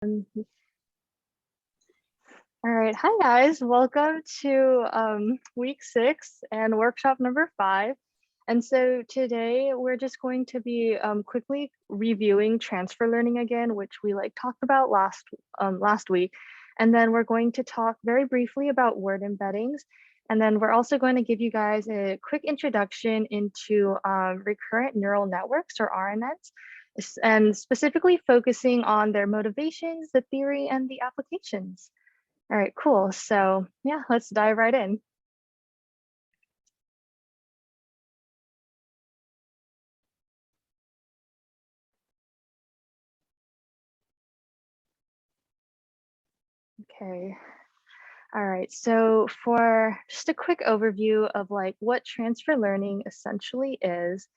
All right, hi guys, welcome to week 6 and workshop number 5. And so today we're just going to be quickly reviewing transfer learning again, which we talked about last week. And then we're going to talk very briefly about word embeddings. And then we're also going to give you guys a quick introduction into recurrent neural networks, or RNNs, and specifically focusing on their motivations, the theory, and the applications. All right, cool. So yeah, let's dive right in. Okay. All right, so for just a quick overview of what transfer learning essentially is,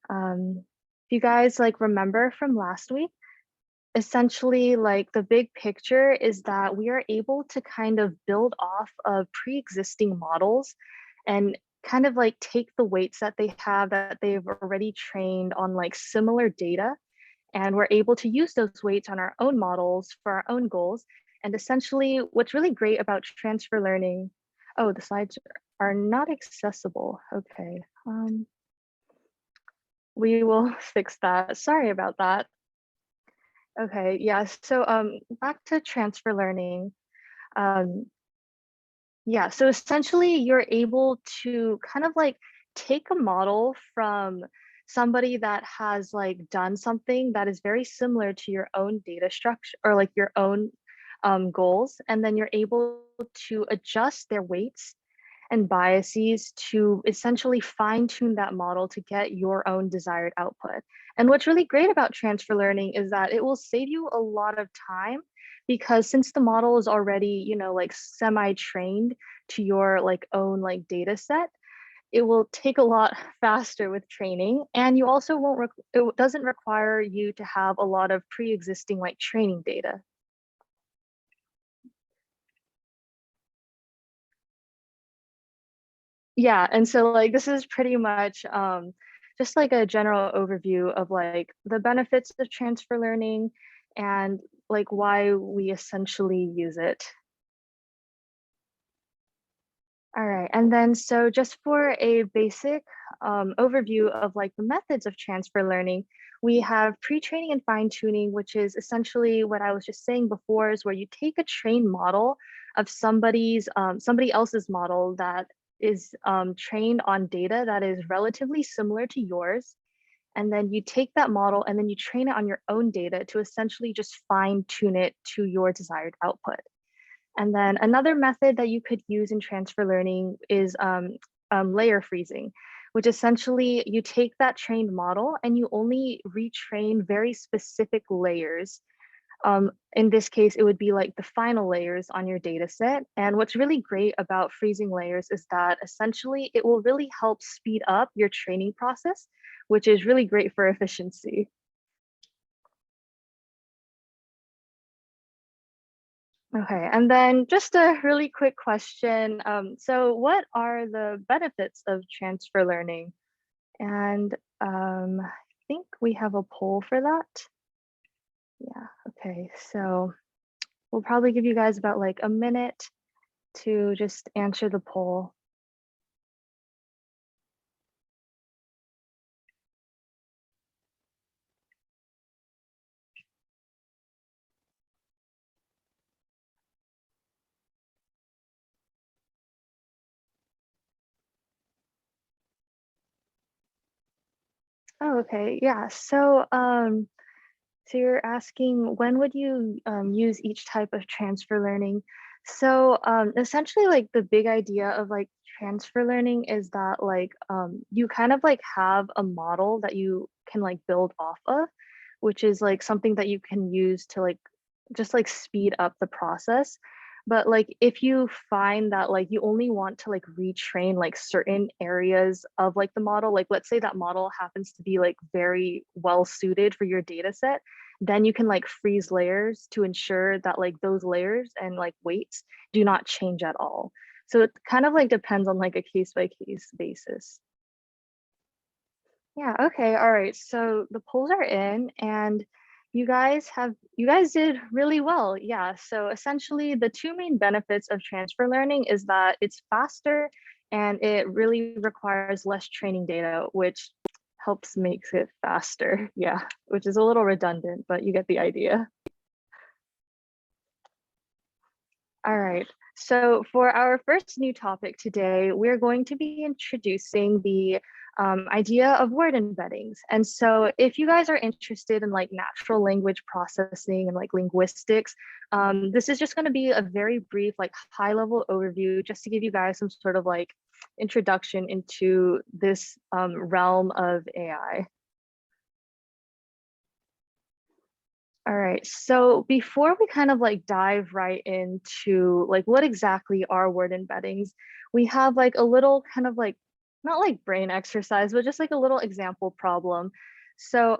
if you guys remember from last week, essentially the big picture is that we are able to kind of build off of pre-existing models and kind of take the weights that they have that they've already trained on similar data, and we're able to use those weights on our own models for our own goals. And essentially what's really great about transfer learning, oh, the slides are not accessible. Okay, we will fix that. Sorry about that. Okay, yeah, so back to transfer learning. Yeah, so essentially you're able to kind of take a model from somebody that has done something that is very similar to your own data structure or your own goals, and then you're able to adjust their weights and biases to essentially fine tune that model to get your own desired output. And what's really great about transfer learning is that it will save you a lot of time, because since the model is already, semi-trained to your own data set, it will take a lot faster with training. And you also it doesn't require you to have a lot of pre-existing training data. Yeah, and so this is pretty much just a general overview of the benefits of transfer learning and why we essentially use it. All right, and then so just for a basic overview of the methods of transfer learning, we have pre-training and fine-tuning, which is essentially what I was just saying before, is where you take a trained model of somebody else's model that is trained on data that is relatively similar to yours. And then you take that model and then you train it on your own data to essentially just fine-tune it to your desired output. And then another method that you could use in transfer learning is layer freezing, which essentially you take that trained model and you only retrain very specific layers. In this case, it would be the final layers on your data set. And what's really great about freezing layers is that essentially it will really help speed up your training process, which is really great for efficiency. Okay, and then just a really quick question. So what are the benefits of transfer learning? And I think we have a poll for that. Yeah, okay, so we'll probably give you guys about a minute to just answer the poll. Oh, okay, yeah, so you're asking when would you use each type of transfer learning? So essentially the big idea of transfer learning is that you kind of have a model that you can build off of, which is something that you can use to just speed up the process. But if you find that you only want to retrain certain areas of the model, let's say that model happens to be very well suited for your data set, then you can freeze layers to ensure that those layers and weights do not change at all. So it kind of depends on a case by case basis. Yeah, okay, all right. So the polls are in, and You guys did really well. Yeah. So essentially the two main benefits of transfer learning is that it's faster and it really requires less training data, which helps makes it faster. Yeah, which is a little redundant, but you get the idea. All right. So for our first new topic today, we're going to be introducing the idea of word embeddings. And so if you guys are interested in like natural language processing and like linguistics, this is just going to be a very brief, like high level overview, just to give you guys some sort of like introduction into this realm of AI. All right, so before we kind of like dive right into like what exactly are word embeddings, we have like a little kind of like, not like brain exercise, but just like a little example problem. So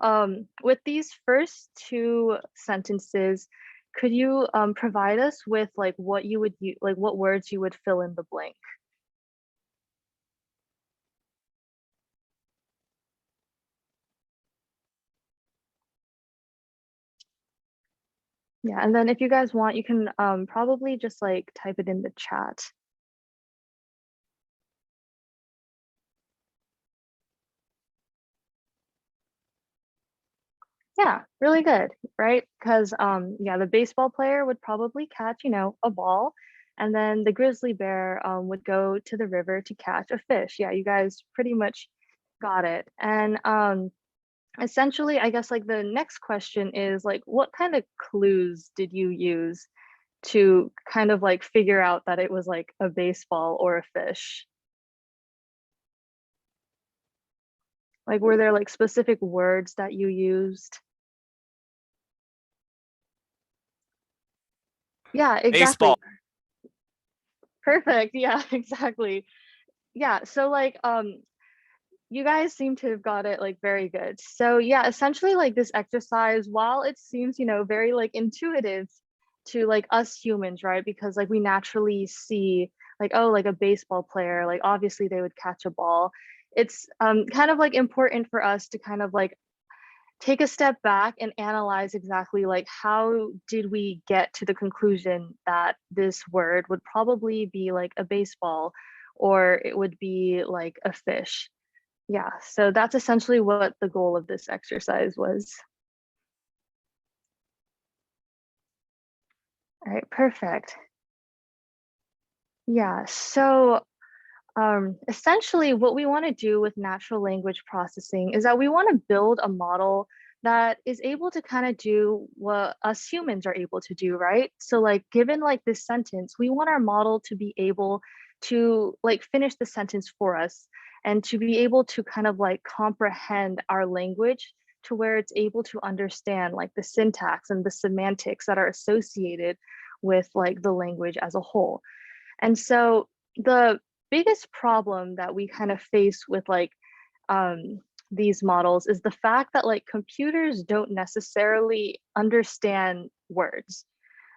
with these first two sentences, could you provide us with like what you would use, like what words you would fill in the blank? Yeah, and then if you guys want, you can probably just like type it in the chat. Yeah, really good, right? Because yeah, the baseball player would probably catch, a ball, and then the grizzly bear would go to the river to catch a fish. Yeah, you guys pretty much got it. And essentially, I guess like the next question is like, what kind of clues did you use to kind of like figure out that it was like a baseball or a fish? Like, were there like specific words that you used? Yeah, Baseball. exactly. Perfect. Yeah, exactly. Yeah, so like you guys seem to have got it like very good. So yeah, essentially like this exercise, while it seems, very like intuitive to like us humans, right? Because like we naturally see like, oh, like a baseball player, like obviously they would catch a ball. It's kind of like important for us to kind of like take a step back and analyze exactly like how did we get to the conclusion that this word would probably be like a baseball or it would be like a fish. Yeah, so that's essentially what the goal of this exercise was. All right, perfect. Yeah, so essentially what we want to do with natural language processing is that we want to build a model that is able to kind of do what us humans are able to do, right? So like given like this sentence, we want our model to be able to like finish the sentence for us and to be able to kind of like comprehend our language to where it's able to understand like the syntax and the semantics that are associated with like the language as a whole. And so the biggest problem that we kind of face with like um, these models is the fact that like computers don't necessarily understand words,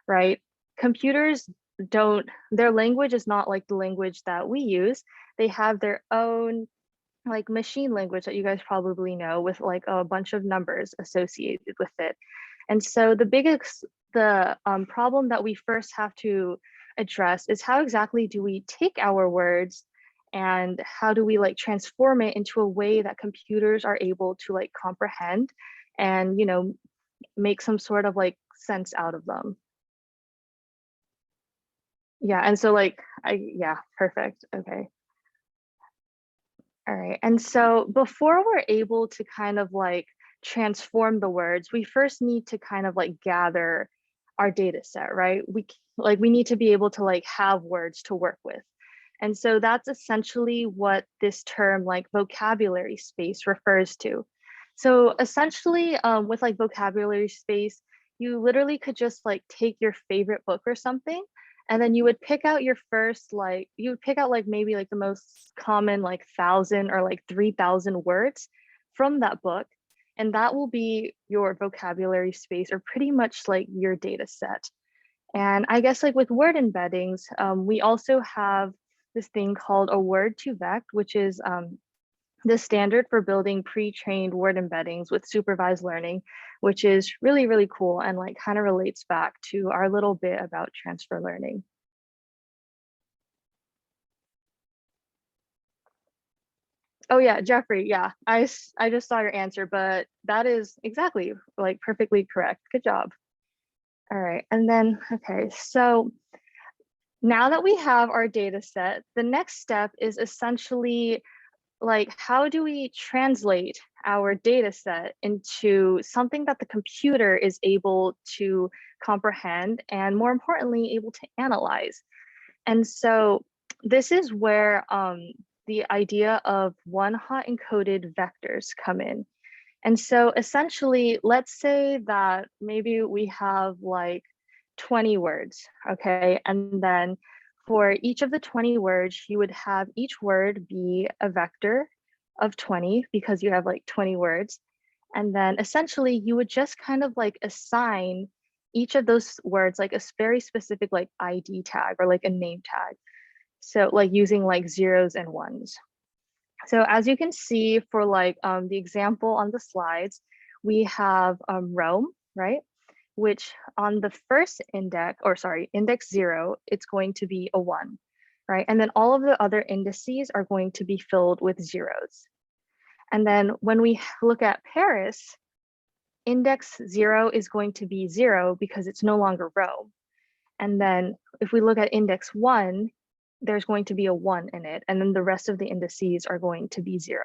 right? Computers don't, their language is not like the language that we use. They have their own like machine language that you guys probably know with like a bunch of numbers associated with it. And so the problem that we first have to address is how exactly do we take our words and how do we like transform it into a way that computers are able to like comprehend and make some sort of like sense out of them. Yeah, and so like yeah, perfect. Okay. All right. And so before we're able to kind of like transform the words, we first need to kind of like gather our data set, right? We need to be able to like have words to work with. And so that's essentially what this term like vocabulary space refers to. So essentially with like vocabulary space, you literally could just like take your favorite book or something and then you would pick out your first like you would pick out like maybe like the most common like 1,000 or like 3,000 words from that book, and that will be your vocabulary space or pretty much like your data set. And I guess like with word embeddings, we also have this thing called a word to vec, which is the standard for building pre-trained word embeddings with supervised learning, which is really, really cool and like kind of relates back to our little bit about transfer learning. Oh yeah, Jeffrey, yeah, I just saw your answer, but that is exactly like perfectly correct. Good job. All right, and then, okay, so now that we have our data set, the next step is essentially like, how do we translate our data set into something that the computer is able to comprehend and more importantly, able to analyze? And so this is where the idea of one-hot encoded vectors come in. And so essentially, let's say that maybe we have like 20 words, okay? And then for each of the 20 words, you would have each word be a vector of 20 because you have like 20 words. And then essentially you would just kind of like assign each of those words like a very specific like ID tag or like a name tag. So like using like zeros and ones. So as you can see for like the example on the slides, we have Rome, right? Which on the first index, or sorry, index 0, it's going to be a 1, right? And then all of the other indices are going to be filled with zeros. And then when we look at Paris, index 0 is going to be 0 because it's no longer Rome. And then if we look at index 1, there's going to be a 1 in it. And then the rest of the indices are going to be 0.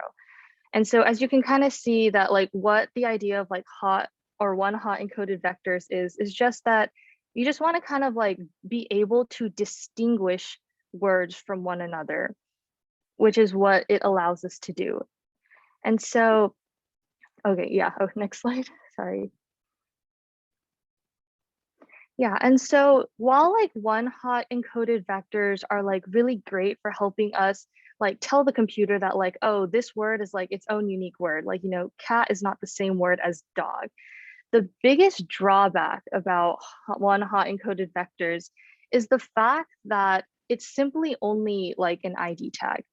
And so as you can kind of see that like what the idea of like hot or one hot encoded vectors is just that you just want to kind of like be able to distinguish words from one another, which is what it allows us to do. And so, okay, yeah, oh, next slide, sorry. Yeah, and so while like one hot encoded vectors are like really great for helping us like tell the computer that like, oh, this word is like its own unique word. Like, you know, cat is not the same word as dog. The biggest drawback about one hot encoded vectors is the fact that it's simply only like an ID tag.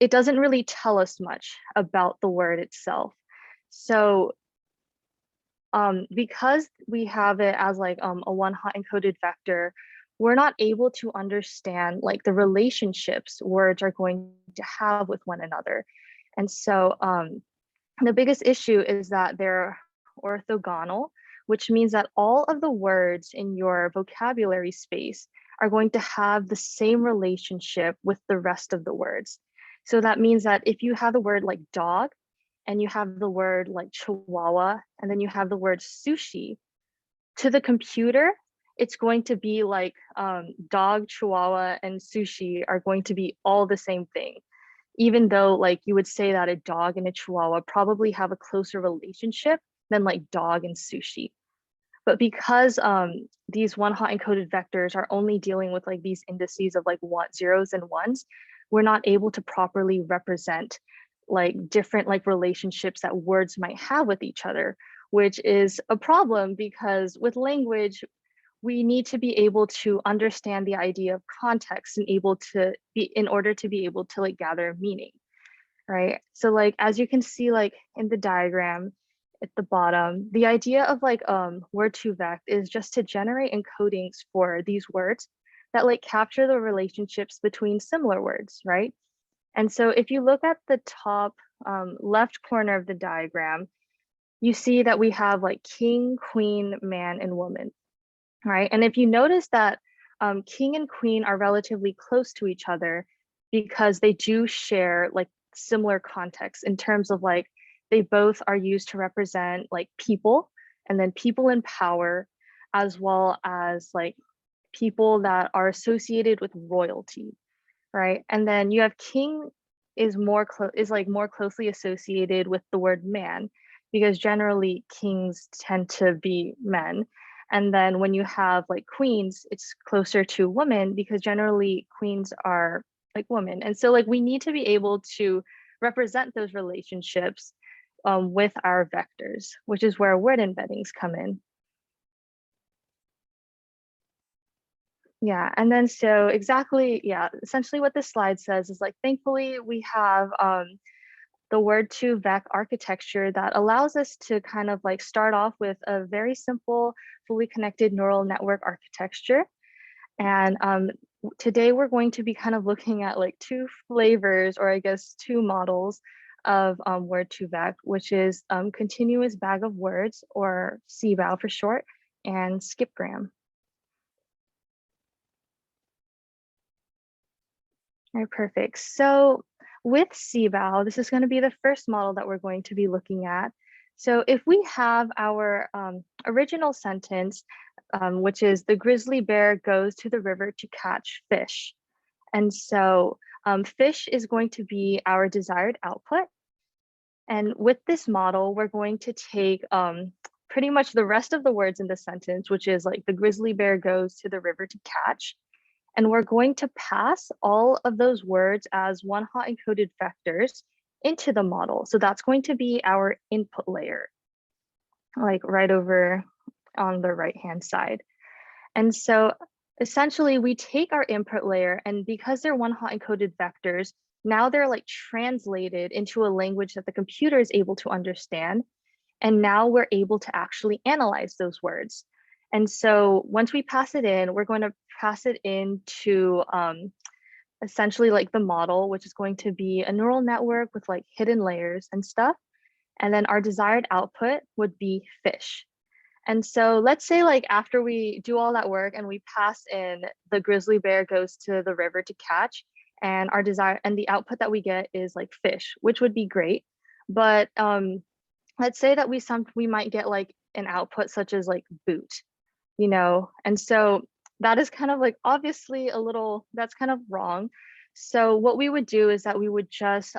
It doesn't really tell us much about the word itself. So because we have it as like a one hot encoded vector, we're not able to understand like the relationships words are going to have with one another. And so the biggest issue is that they're orthogonal, which means that all of the words in your vocabulary space are going to have the same relationship with the rest of the words. So that means that if you have the word like dog, and you have the word like chihuahua, and then you have the word sushi, to the computer, it's going to be like dog, chihuahua, and sushi are going to be all the same thing. Even though like you would say that a dog and a chihuahua probably have a closer relationship than like dog and sushi. But because these one hot encoded vectors are only dealing with like these indices of like zeros and ones, we're not able to properly represent like different like relationships that words might have with each other, which is a problem because with language, we need to be able to understand the idea of context and able to be in order to be able to like gather meaning, right? So like as you can see like in the diagram at the bottom, the idea of like word2vec is just to generate encodings for these words that like capture the relationships between similar words, right? And so if you look at the top left corner of the diagram, you see that we have like king, queen, man, and woman, right? And if you notice that king and queen are relatively close to each other because they do share like similar context in terms of like they both are used to represent like people and then people in power, as well as like people that are associated with royalty, right? And then you have king is like more closely associated with the word man because generally kings tend to be men. And then when you have like queens, it's closer to women because generally queens are like women. And so like we need to be able to represent those relationships with our vectors, which is where word embeddings come in. Yeah, and then so exactly, yeah, essentially what this slide says is like, thankfully we have the word to Vac architecture that allows us to kind of like start off with a very simple, fully connected neural network architecture. And today we're going to be kind of looking at like two flavors, or I guess two models of word to Vac, which is continuous bag of words, or CBAW for short, and Skipgram. All right, perfect. So with CBAW, this is going to be the first model that we're going to be looking at. So if we have our original sentence, which is the grizzly bear goes to the river to catch fish. And so fish is going to be our desired output. And with this model, we're going to take pretty much the rest of the words in the sentence, which is like the grizzly bear goes to the river to catch. And we're going to pass all of those words as one-hot encoded vectors into the model. So that's going to be our input layer, like right over on the right-hand side. And so essentially we take our input layer, and because they're one-hot encoded vectors, now they're like translated into a language that the computer is able to understand. And now we're able to actually analyze those words. And so once we pass it in, we're going to pass it into essentially like the model, which is going to be a neural network with like hidden layers and stuff. And then our desired output would be fish. And so let's say like after we do all that work and we pass in the grizzly bear goes to the river to catch, and our desire and the output that we get is like fish, which would be great. But let's say that we might get like an output such as like boot, you know, and so that is kind of like obviously a little, that's kind of wrong. So what we would do is that we would just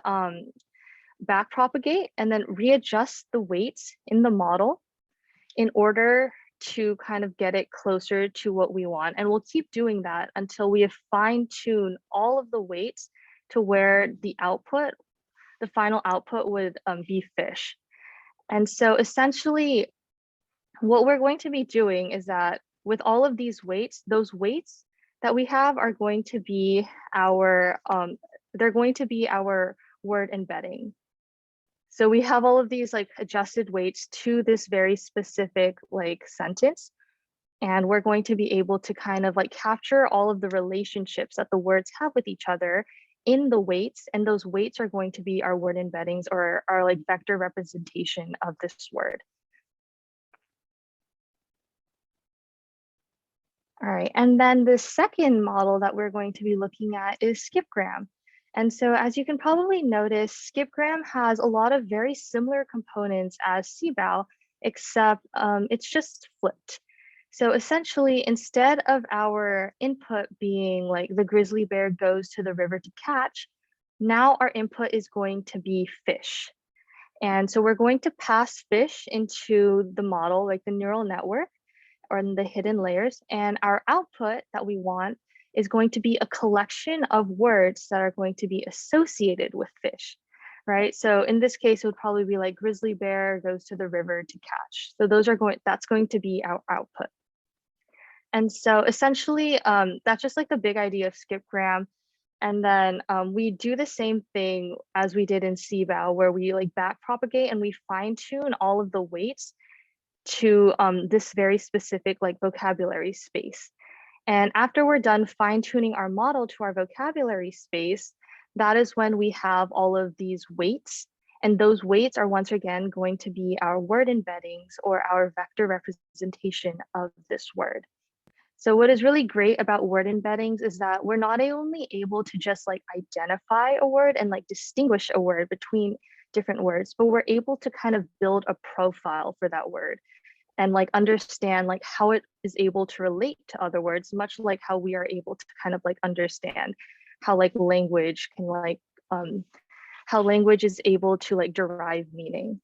back propagate and then readjust the weights in the model in order to kind of get it closer to what we want. And we'll keep doing that until we have fine-tuned all of the weights to where the output, the final output would be fish. And so essentially what we're going to be doing is that with all of these weights, those weights that we have are going to be our, they're going to be our word embedding. So we have all of these like adjusted weights to this very specific like sentence. And we're going to be able to kind of like capture all of the relationships that the words have with each other in the weights. And those weights are going to be our word embeddings, or our like vector representation of this word. All right, and then the second model that we're going to be looking at is Skipgram. And so as you can probably notice, Skipgram has a lot of very similar components as CBAW, except it's just flipped. So essentially, instead of our input being like the grizzly bear goes to the river to catch, now our input is going to be fish. And so we're going to pass fish into the model, like the neural network, or in the hidden layers. And our output that we want is going to be a collection of words that are going to be associated with fish, right? So in this case, it would probably be like grizzly bear goes to the river to catch. So that's going to be our output. And so essentially, that's just like the big idea of Skipgram. And then we do the same thing as we did in CBAW, where we like back propagate and we fine tune all of the weights to this very specific like vocabulary space. And after we're done fine tuning our model to our vocabulary space, that is when we have all of these weights. And those weights are once again going to be our word embeddings, or our vector representation of this word. So what is really great about word embeddings is that we're not only able to just like identify a word and like distinguish a word between different words, but we're able to kind of build a profile for that word and like understand like how it is able to relate to other words, much like how we are able to kind of like understand how like language can like how language is able to like derive meaning.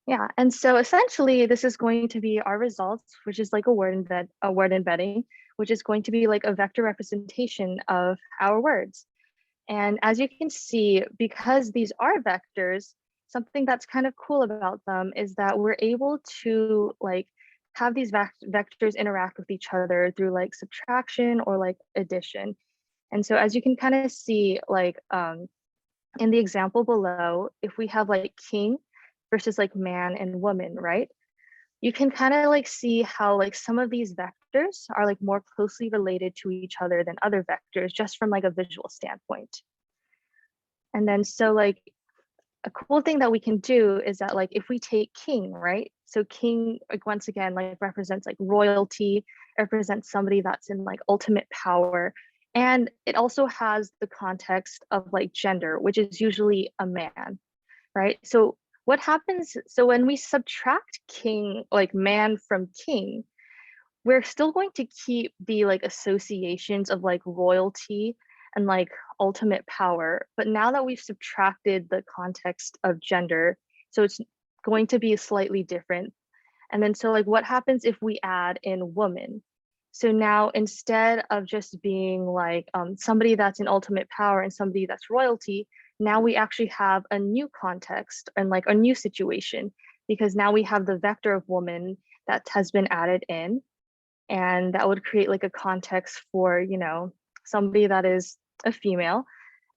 Yeah, and so essentially this is going to be our results, which is like a word embedding, which is going to be like a vector representation of our words. And as you can see, because these are vectors, something that's kind of cool about them is that we're able to like have these vectors interact with each other through like subtraction or like addition. And so as you can kind of see, like in the example below, if we have like king versus like man and woman, right? You can kind of like see how like some of these vectors are like more closely related to each other than other vectors just from like a visual standpoint. And then so like a cool thing that we can do is that like if we take king, right? So king, like once again, like represents like royalty, represents somebody that's in like ultimate power. And it also has the context of like gender, which is usually a man, right? So what happens, so when we subtract king, like man from king, we're still going to keep the like associations of like royalty and like ultimate power. But now that we've subtracted the context of gender, so it's going to be slightly different. And then so like what happens if we add in woman? So now instead of just being like somebody that's in ultimate power and somebody that's royalty, now we actually have a new context and like a new situation, because now we have the vector of woman that has been added in, and that would create like a context for, you know, somebody that is a female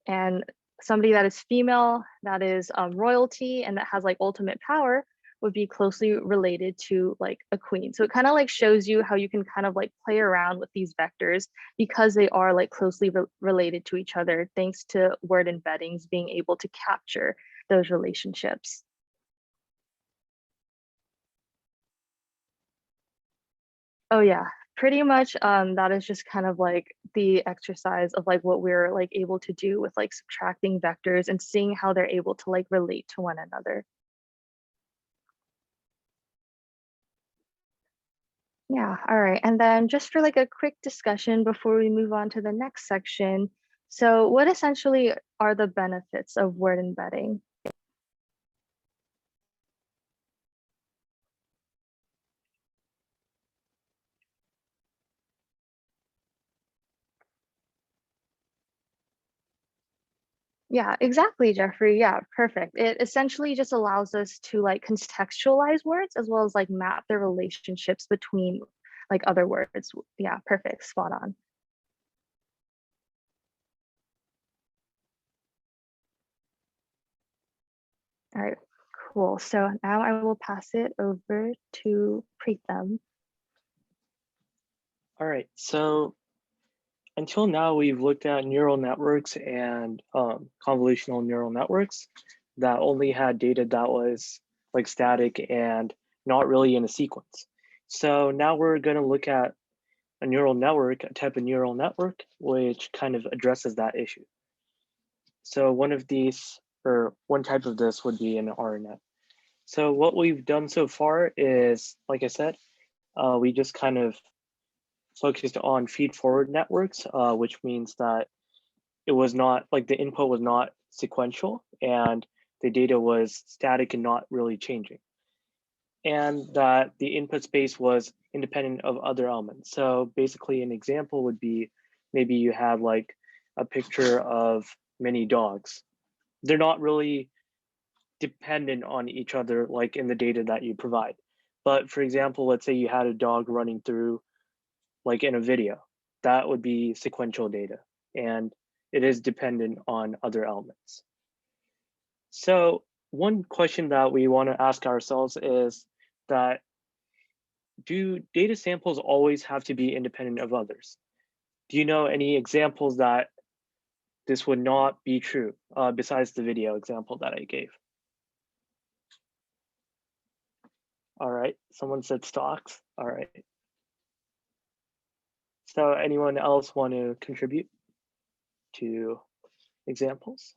and somebody that is female that is royalty and that has like ultimate power would be closely related to like a queen. So it kind of like shows you how you can kind of like play around with these vectors because they are like closely related to each other, thanks to word embeddings being able to capture those relationships. Oh yeah, pretty much that is just kind of like the exercise of like what we're like able to do with like subtracting vectors and seeing how they're able to like relate to one another. Yeah, all right. And then just for like a quick discussion before we move on to the next section. So what essentially are the benefits of word embedding? Yeah, exactly, Jeffrey. Yeah, perfect. It essentially just allows us to like contextualize words as well as like map their relationships between like other words. Yeah, perfect. Spot on. All right, cool. So now I will pass it over to Preetham. All right, so until now, we've looked at neural networks and convolutional neural networks that only had data that was like static and not really in a sequence. So now we're going to look at a neural network, a type of neural network, which kind of addresses that issue. So one of these, or one type of this would be an RNN. So what we've done so far is, like I said, we just kind of focused on feed forward networks, which means that it was not like the input was not sequential and the data was static and not really changing. And that the input space was independent of other elements. So basically an example would be maybe you have like a picture of many dogs. They're not really dependent on each other like in the data that you provide. But for example, let's say you had a dog running through like in a video, that would be sequential data and it is dependent on other elements. So one question that we want to ask ourselves is that do data samples always have to be independent of others? Do you know any examples that this would not be true besides the video example that I gave? All right, someone said stocks. All right. So anyone else want to contribute to examples?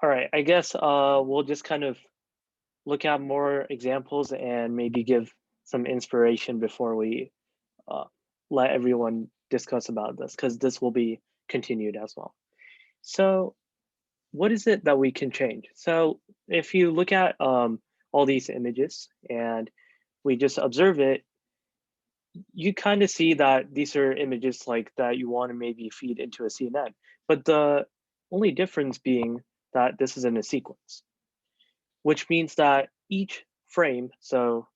All right, I guess we'll just kind of look at more examples and maybe give some inspiration before we uh, let everyone discuss about this, because this will be continued as well. So what is it that we can change? So if you look at all these images and we just observe it, you kind of see that these are images like that you want to maybe feed into a CNN. But the only difference being that this is in a sequence, which means that each frame, so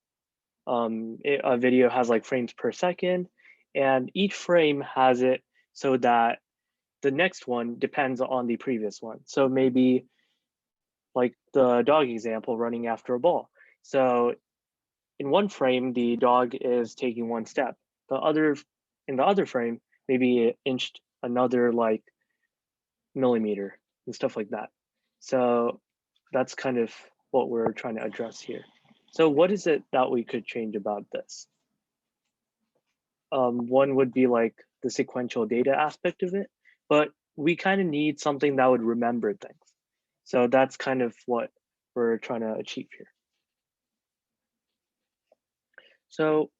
a video has like frames per second, and each frame has it so that the next one depends on the previous one. So maybe like the dog example, running after a ball. So in one frame, the dog is taking one step. In the other frame, maybe it inched another like millimeter and stuff like that. So that's kind of what we're trying to address here. So what is it that we could change about this? One would be like the sequential data aspect of it, but we kind of need something that would remember things. So that's kind of what we're trying to achieve here. So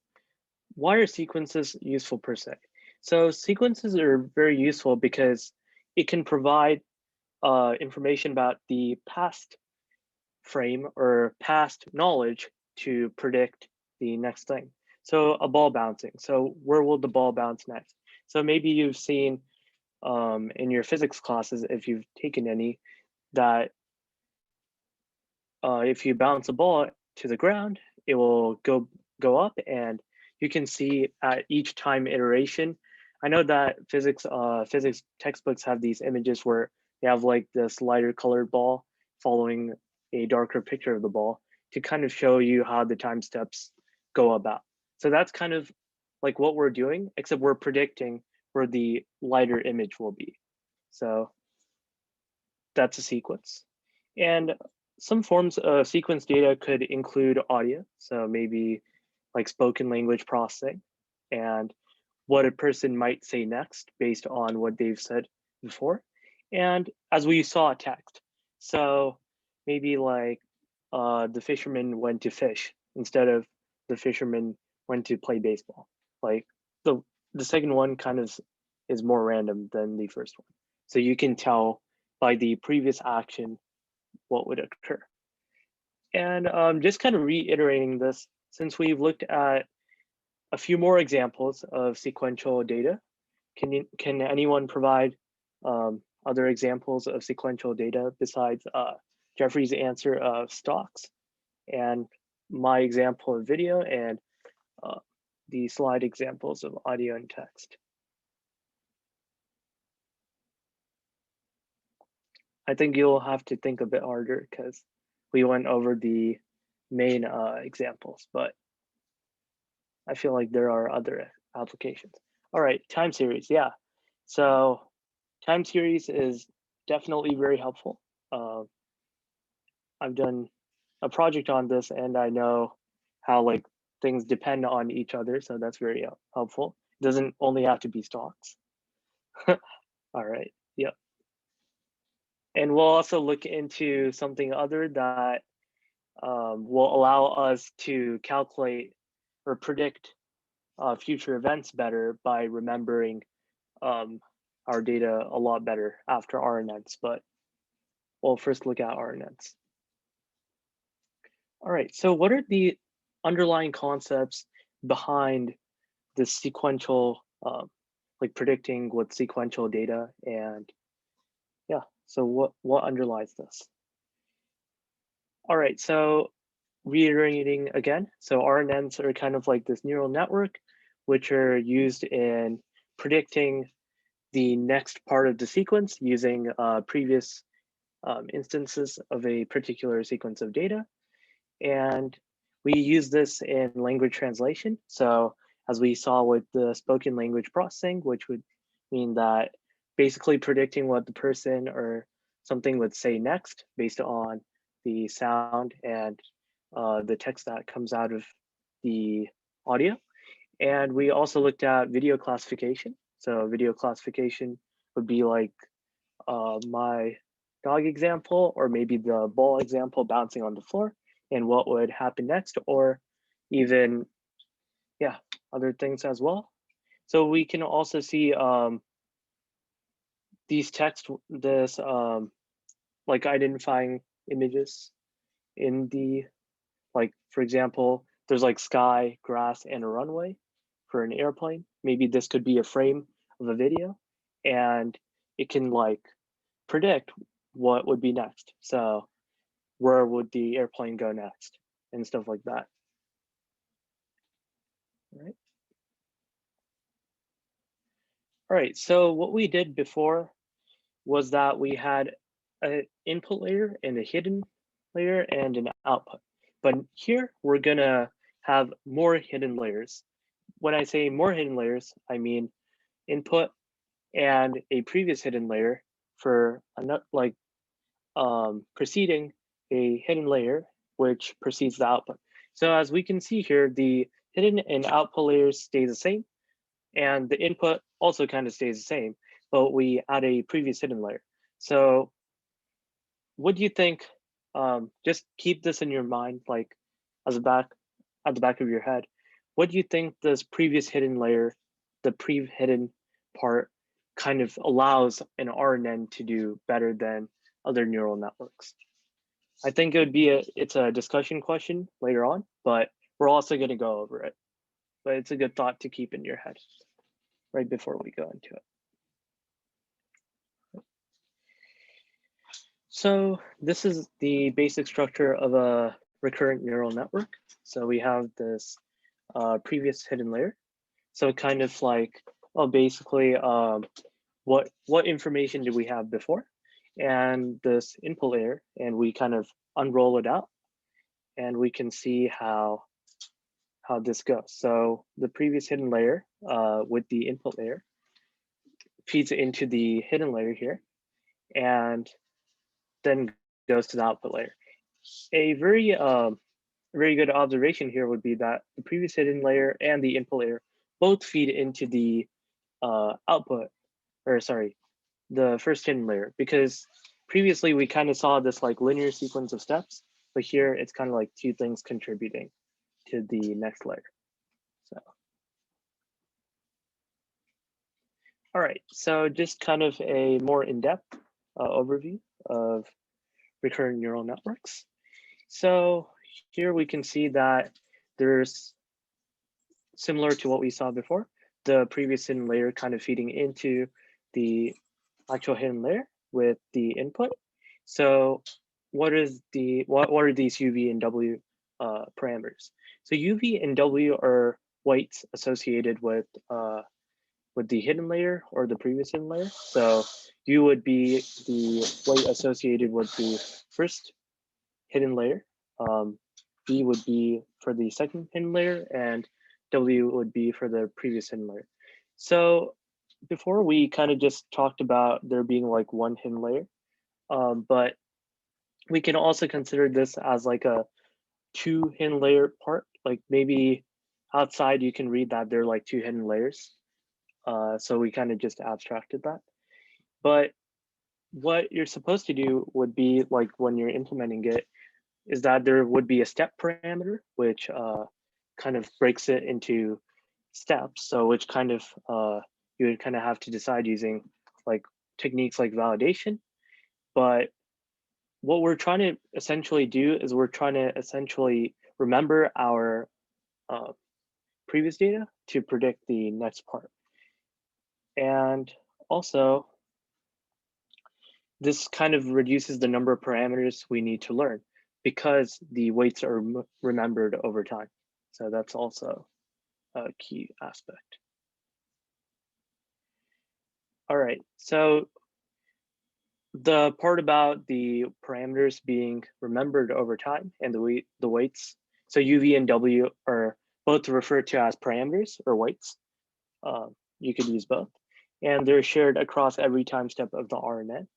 why are sequences useful per se? So sequences are very useful because it can provide information about the past frame or past knowledge to predict the next thing. So a ball bouncing. So where will the ball bounce next? So maybe you've seen in your physics classes, if you've taken any, that if you bounce a ball to the ground, it will go up, and you can see at each time iteration. I know that physics textbooks have these images where they have like this lighter colored ball following a darker picture of the ball to kind of show you how the time steps go about. So that's kind of like what we're doing, except we're predicting where the lighter image will be. So that's a sequence. And some forms of sequence data could include audio. So maybe like spoken language processing and what a person might say next based on what they've said before. And as we saw, text. So maybe like the fisherman went to fish instead of the fisherman went to play baseball. Like the second one kind of is more random than the first one. So you can tell by the previous action what would occur. And just kind of reiterating this, since we've looked at a few more examples of sequential data, can anyone provide other examples of sequential data besides Jeffrey's answer of stocks and my example of video and the slide examples of audio and text? I think you'll have to think a bit harder because we went over the main examples, but I feel like there are other applications. All right, time series, yeah. So time series is definitely very helpful. I've done a project on this and I know how like things depend on each other, so that's very helpful. It doesn't only have to be stocks. All right, yep. And we'll also look into something other that will allow us to calculate or predict future events better by remembering our data a lot better after RNNs, but we'll first look at RNNs. All right, so what are the underlying concepts behind this sequential, like predicting with sequential data? And yeah, so what underlies this? All right, so reiterating again, so RNNs are kind of like this neural network, which are used in predicting the next part of the sequence using previous instances of a particular sequence of data. And we use this in language translation. So as we saw with the spoken language processing, which would mean that basically predicting what the person or something would say next based on the sound and the text that comes out of the audio. And we also looked at video classification. So video classification would be like my dog example, or maybe the ball example bouncing on the floor and what would happen next, or even, yeah, other things as well. So we can also see these text, this like identifying images in the, like, for example, there's like sky, grass, and a runway for an airplane. Maybe this could be a frame of a video and it can like predict what would be next. So where would the airplane go next and stuff like that. right? All right, so what we did before was that we had an input layer and a hidden layer and an output. But here we're gonna have more hidden layers. When I say more hidden layers, I mean input and a previous hidden layer for like preceding a hidden layer, which precedes the output. So as we can see here, the hidden and output layers stay the same, and the input also kind of stays the same, but we add a previous hidden layer. So what do you think? Just keep this in your mind, like as a back at the back of your head. What do you think this previous hidden layer, the pre-hidden part, kind of allows an RNN to do better than other neural networks? I think it would be it's a discussion question later on, but we're also going to go over it. But it's a good thought to keep in your head right before we go into it. So this is the basic structure of a recurrent neural network. So we have this previous hidden layer. So kind of like, well, basically, what information did we have before? And this input layer, and we kind of unroll it out, and we can see how this goes. So the previous hidden layer with the input layer feeds into the hidden layer here, and then goes to the output layer. A very good observation here would be that the previous hidden layer and the input layer both feed into the output, or sorry, the first hidden layer, because previously we kind of saw this like linear sequence of steps, but here it's kind of like two things contributing to the next layer. So, all right, so just kind of a more in-depth overview of recurrent neural networks. So here we can see that there's, similar to what we saw before, the previous hidden layer kind of feeding into the actual hidden layer with the input. So what are these UV and W parameters? So UV and W are weights associated with the hidden layer or the previous hidden layer. So U would be the weight associated with the first hidden layer. B would be for the second hidden layer, and W would be for the previous hidden layer. So before we kind of just talked about there being like one hidden layer, but we can also consider this as like a two hidden layer part. Like maybe outside you can read that they're like two hidden layers. So we kind of just abstracted that. But what you're supposed to do would be like when you're implementing it is that there would be a step parameter, which kind of breaks it into steps. So which kind of you would kind of have to decide using like techniques like validation. But what we're trying to essentially do is we're trying to essentially remember our previous data to predict the next part. And also, this kind of reduces the number of parameters we need to learn because the weights are remembered over time. So that's also a key aspect. All right, so the part about the parameters being remembered over time and the weights, so UV and W are both referred to as parameters or weights. You could use both. And they're shared across every time step of the RNN.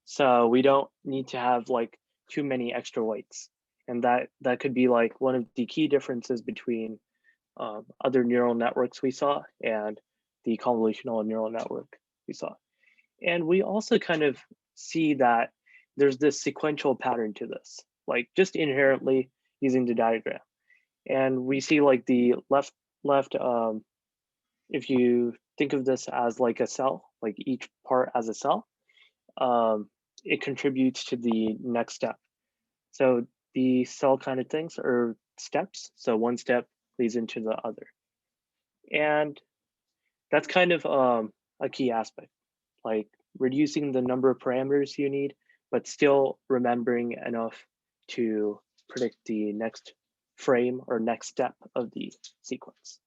So we don't need to have like too many extra weights. And that could be like one of the key differences between other neural networks we saw and the convolutional neural network we saw. And we also kind of see that there's this sequential pattern to this, like just inherently using the diagram. And we see like the left, if you think of this as like a cell, like each part as a cell, it contributes to the next step. So the cell kind of things are steps. So one step leads into the other. And that's kind of a key aspect, like reducing the number of parameters you need, but still remembering enough to predict the next frame or next step of the sequence.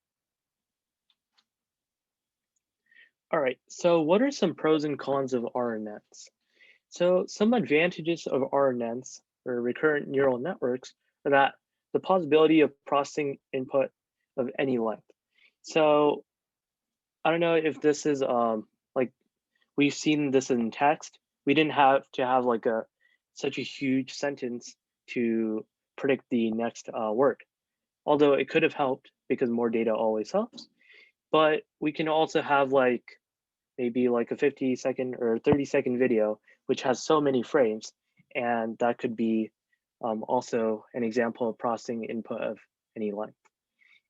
All right, so what are some pros and cons of RNNs? So some advantages of RNNs, or recurrent neural networks, are that the possibility of processing input of any length. So I don't know if this is like we've seen this in text. We didn't have to have like a such a huge sentence to predict the next word, although it could have helped because more data always helps. But we can also have like maybe like a 50-second or 30-second video, which has so many frames, and that could be also an example of processing input of any length.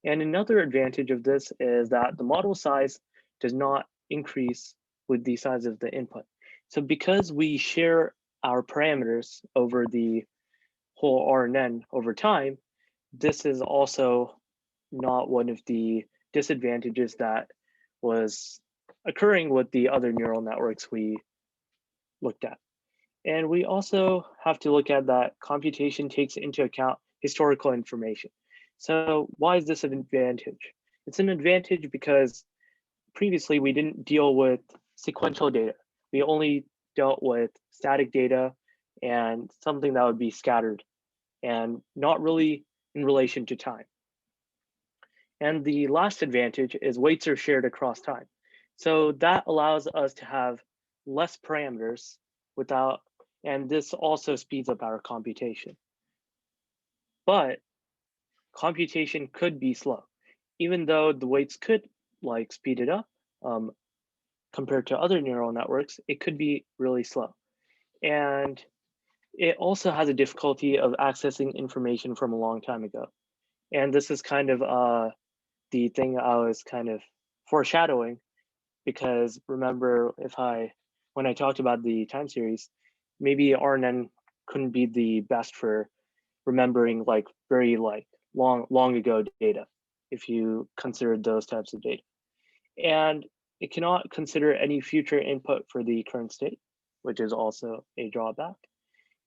And another advantage of this is that the model size does not increase with the size of the input. So because we share our parameters over the whole RNN over time, this is also not one of the disadvantages that was occurring with the other neural networks we looked at. And we also have to look at that computation takes into account historical information. So why is this an advantage? It's an advantage because previously we didn't deal with sequential data. We only dealt with static data and something that would be scattered and not really in relation to time. And the last advantage is weights are shared across time. So that allows us to have less parameters without, and this also speeds up our computation. But computation could be slow, even though the weights could like speed it up compared to other neural networks, it could be really slow. And it also has a difficulty of accessing information from a long time ago. And this is kind of the thing I was kind of foreshadowing, because remember when I talked about the time series, maybe RNN couldn't be the best for remembering like very like long ago data if you consider those types of data. And it cannot consider any future input for the current state, which is also a drawback.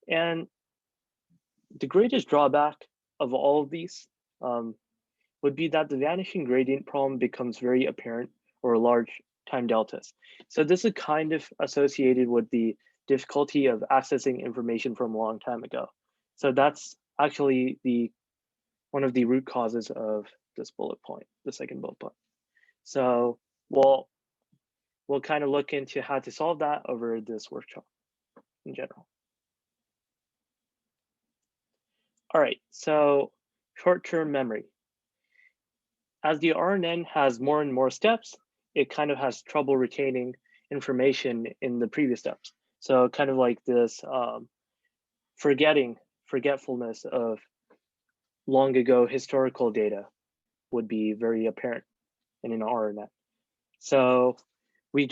And the greatest drawback of all of these would be that the vanishing gradient problem becomes very apparent over large time deltas. So this is kind of associated with the difficulty of accessing information from a long time ago. So that's actually one of the root causes of this bullet point, the second bullet point. So we'll kind of look into how to solve that over this workshop in general. All right, so short-term memory. As the RNN has more and more steps, it kind of has trouble retaining information in the previous steps. So kind of like this forgetfulness of long ago historical data would be very apparent in an RNN. So we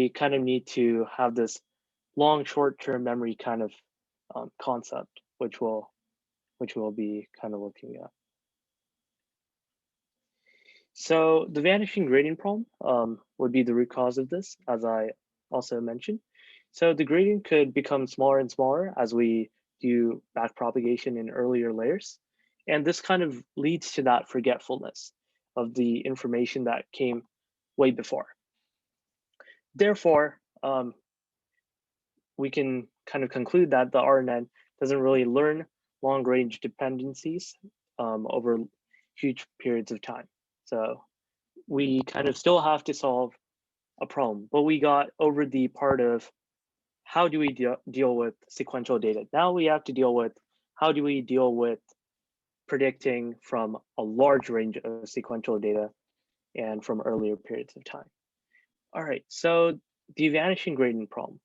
kind of need to have this long short-term memory kind of concept, which we'll be kind of looking at. So the vanishing gradient problem would be the root cause of this, as I also mentioned. So the gradient could become smaller and smaller as we do backpropagation in earlier layers. And this kind of leads to that forgetfulness of the information that came way before. Therefore, we can kind of conclude that the RNN doesn't really learn long-range dependencies over huge periods of time. So we kind of still have to solve a problem, but we got over the part of how do we deal with sequential data. Now we have to deal with how do we deal with predicting from a large range of sequential data and from earlier periods of time. All right, so the vanishing gradient problem.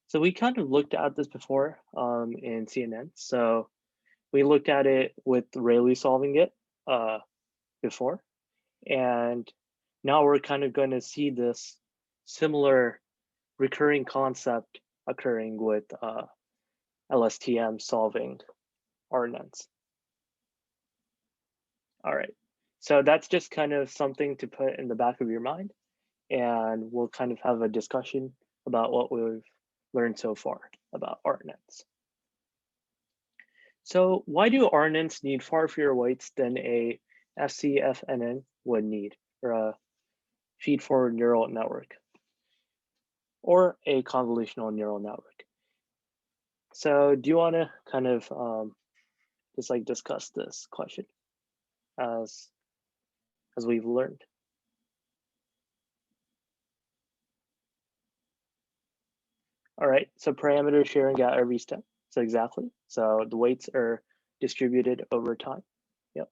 So we kind of looked at this before in CNN. So we looked at it with Rayleigh solving it before. And now we're kind of going to see this similar recurring concept occurring with LSTM solving RNNs. All right, so that's just kind of something to put in the back of your mind. And we'll kind of have a discussion about what we've learned so far about RNNs. So why do RNNs need far fewer weights than a FCFNN would need, or a feed-forward neural network? or a convolutional neural network. So do you want to kind of just like discuss this question as we've learned? All right, so parameter sharing at every step. So exactly. So the weights are distributed over time. Yep.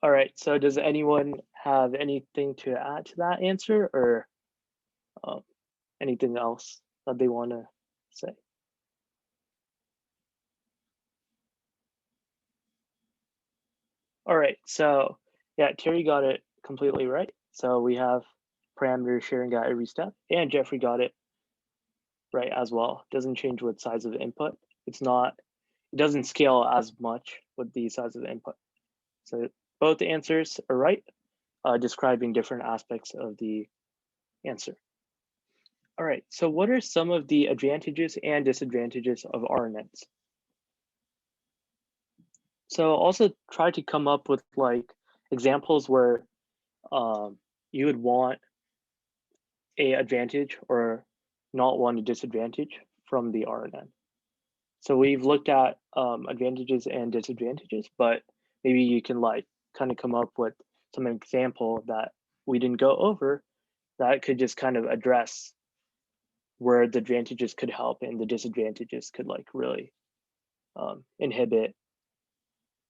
All right, so does anyone have anything to add to that answer, or anything else that they want to say? All right, so yeah, Terry got it completely right. So we have parameter sharing at every step, and Jeffrey got it right as well. Doesn't change with size of input. It doesn't scale as much with the size of the input. So both the answers are right, describing different aspects of the answer. All right, so what are some of the advantages and disadvantages of RNNs? So also try to come up with like examples where you would want a advantage or not want a disadvantage from the RNN. So we've looked at advantages and disadvantages, but maybe you can like kind of come up with some example that we didn't go over that could just kind of address where the advantages could help and the disadvantages could like really inhibit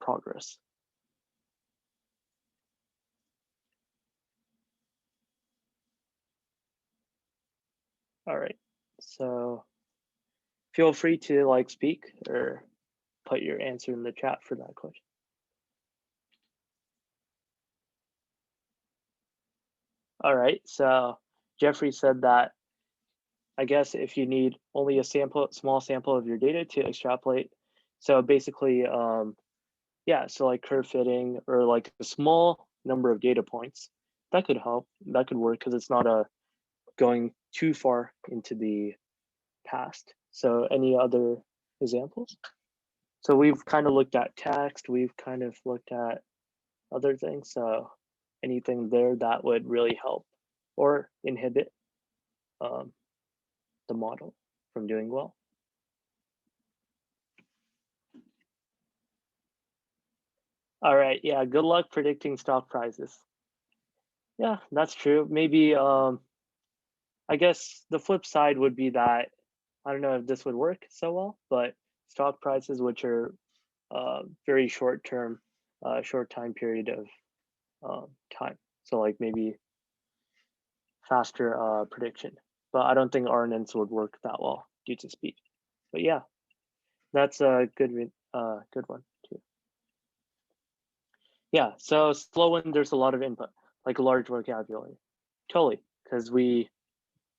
progress. All right, so feel free to like speak or put your answer in the chat for that question. All right, so Jeffrey said that I guess if you need only a small sample of your data to extrapolate, so basically, yeah, so like curve fitting or like a small number of data points, that could help, that could work because it's not going too far into the past. So any other examples? So we've kind of looked at text, we've kind of looked at other things. So anything there that would really help or inhibit the model from doing well. All right, yeah, good luck predicting stock prices. Yeah, that's true. Maybe, I guess the flip side would be that, I don't know if this would work so well, but stock prices, which are very short term, short time period of time. So like maybe faster prediction, but I don't think RNNs would work that well due to speed. But yeah, that's a good one too. Yeah, so slow when there's a lot of input, like a large vocabulary. Totally, because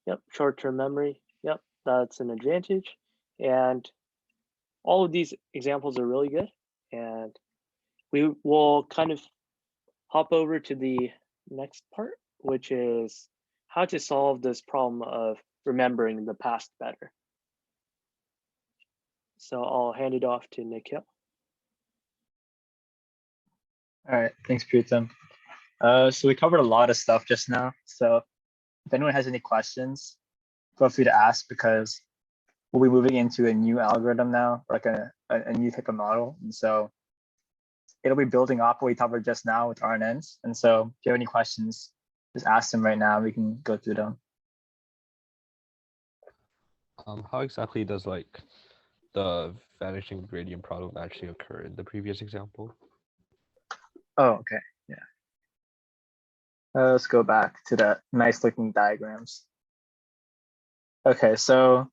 yep, short-term memory, yep, that's an advantage. And all of these examples are really good. And we will kind of hop over to the next part, which is how to solve this problem of remembering the past better. So I'll hand it off to Nikhil. All right, thanks, Pritam. So we covered a lot of stuff just now. So if anyone has any questions, feel free to ask because we'll be moving into a new algorithm now, like a new type of model. And so it'll be building off what we covered just now with RNNs. And so if you have any questions, just ask them right now. We can go through them. How exactly does like the vanishing gradient problem actually occur in the previous example? Oh, okay, yeah. Let's go back to that nice looking diagrams. Okay, so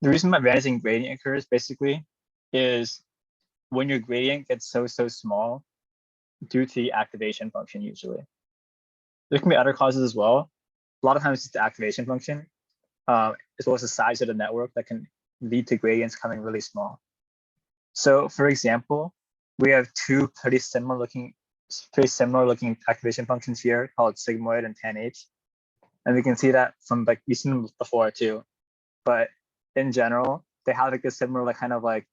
the reason why vanishing gradient occurs basically is when your gradient gets so small due to the activation function usually. There can be other causes as well. A lot of times it's the activation function, as well as the size of the network that can lead to gradients coming really small. So for example, we have two pretty similar looking activation functions here called sigmoid and tanh. And we can see that from like we've seen them before too. But in general, they have like a similar like kind of like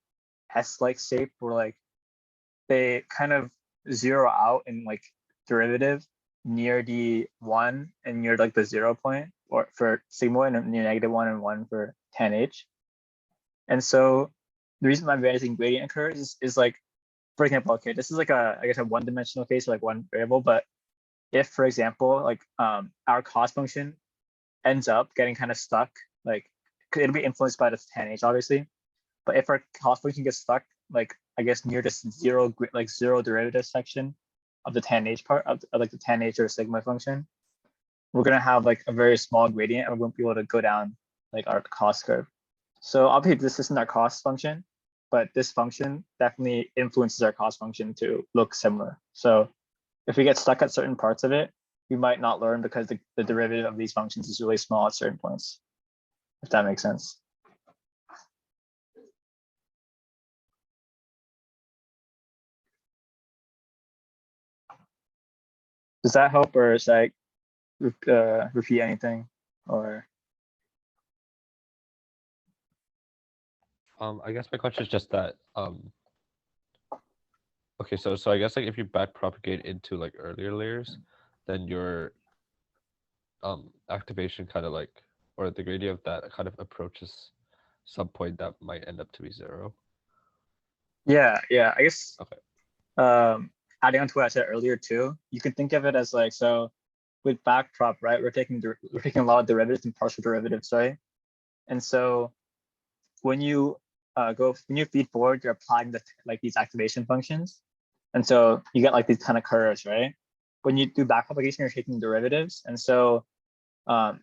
S-like shape where like they kind of zero out in like derivative near the 1 and near like the 0 point, or for sigmoid, and near -1 and 1 for tanh. And so the reason why vanishing gradient occurs is like, for example, okay, this is like a, I guess, a one-dimensional case, like one variable, but if, for example, like our cost function ends up getting kind of stuck, like it'll be influenced by the tanh, obviously, but if our cost function gets stuck, like I guess near this zero derivative section of the tanh part of like the tanh or sigmoid function, we're gonna have like a very small gradient and we won't be able to go down like our cost curve. So obviously this isn't our cost function, but this function definitely influences our cost function to look similar. So if we get stuck at certain parts of it, we might not learn because the derivative of these functions is really small at certain points, if that makes sense. Does that help, or is that repeat anything, or? I guess my question is just that okay, so I guess like if you back propagate into like earlier layers, then your activation kind of like, or the gradient of that kind of approaches some point that might end up to be 0. Yeah, I guess Okay. adding on to what I said earlier too, you can think of it as like, so with backprop, right, we're taking a lot of derivatives and partial derivatives, right? And so when you feed forward, you're applying like these activation functions, and so you get like these kind of curves, right? When you do backpropagation, you're taking derivatives, and so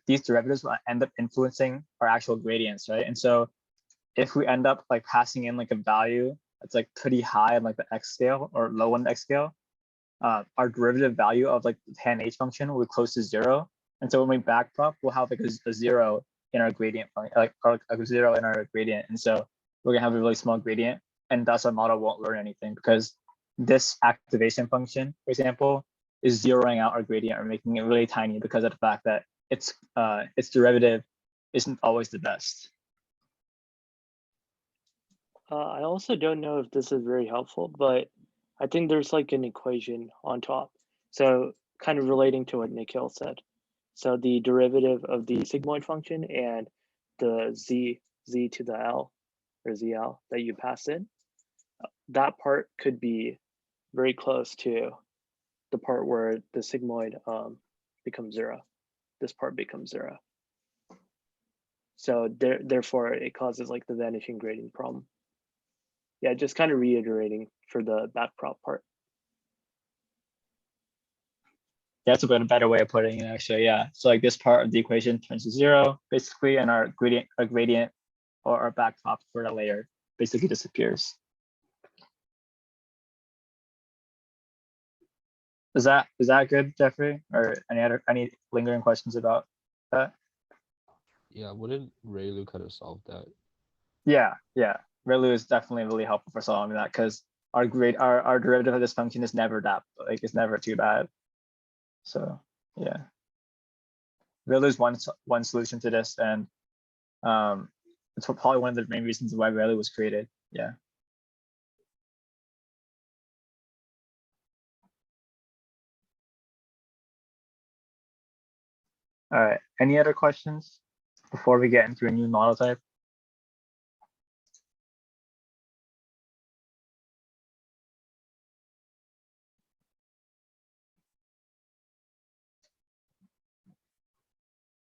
these derivatives will end up influencing our actual gradients, right? And so if we end up like passing in like a value that's like pretty high on like the x scale or low on the x scale, our derivative value of like the tanh function will be close to 0. And so when we backprop, we'll have like a 0 in our gradient, like a 0 in our gradient. And so we're gonna have a really small gradient, and thus our model won't learn anything because this activation function, for example, is zeroing out our gradient or making it really tiny because of the fact that its derivative isn't always the best. I also don't know if this is very helpful, but I think there's like an equation on top. So kind of relating to what Nikhil said. So the derivative of the sigmoid function and the z to the l or zl that you pass in, that part could be very close to the part where the sigmoid becomes 0. This part becomes 0. So therefore it causes like the vanishing gradient problem. Yeah, just kind of reiterating for the backprop part. That's a better way of putting it, actually. Yeah. So like this part of the equation turns to 0 basically, and our gradient or our backprop for the layer basically disappears. Is that good, Jeffrey? Or any lingering questions about that? Yeah, wouldn't ReLU kind of solve that? Yeah. ReLU is definitely really helpful for solving that because our derivative of this function is never that, like it's never too bad. So yeah, ReLU is one solution to this, and it's probably one of the main reasons why ReLU was created. Yeah. All right. Any other questions before we get into a new model type?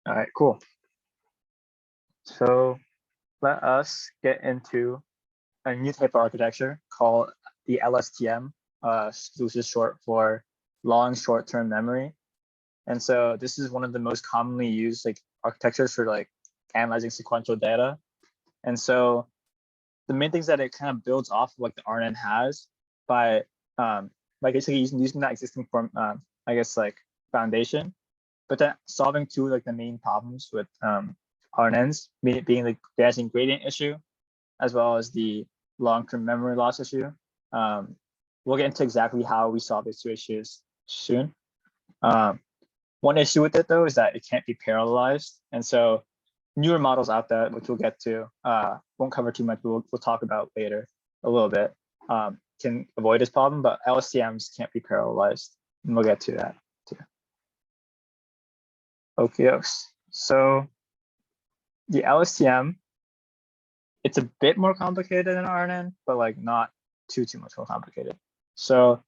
All right, cool. So let us get into a new type of architecture called the LSTM, which is short for long short-term memory. And so this is one of the most commonly used like architectures for like analyzing sequential data. And so the main things that it kind of builds off of what the RNN has by like basically using that existing form, I guess like foundation, but then solving two like the main problems with RNNs, being the vanishing gradient issue, as well as the long-term memory loss issue. We'll get into exactly how we solve these two issues soon. One issue with it though is that it can't be parallelized, and so newer models out there, which we'll get to, won't cover too much, but we'll talk about later a little bit, can avoid this problem, but LSTMs can't be parallelized, and we'll get to that too. Okay, so the LSTM, it's a bit more complicated than RNN, but like not too much more complicated. So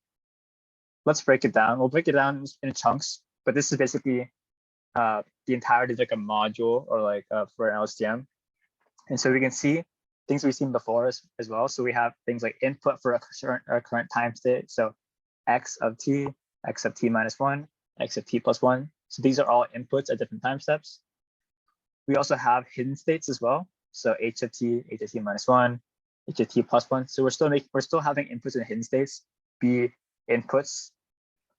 let's break it down. We'll break it down in chunks, but this is basically the entirety of like a module or like for an LSTM. And so we can see things we've seen before as well. So we have things like input for our current time state. So x of t minus 1, x of t plus 1. So these are all inputs at different time steps. We also have hidden states as well. So h of t minus 1, h of t plus 1. So we're still having inputs and hidden states be inputs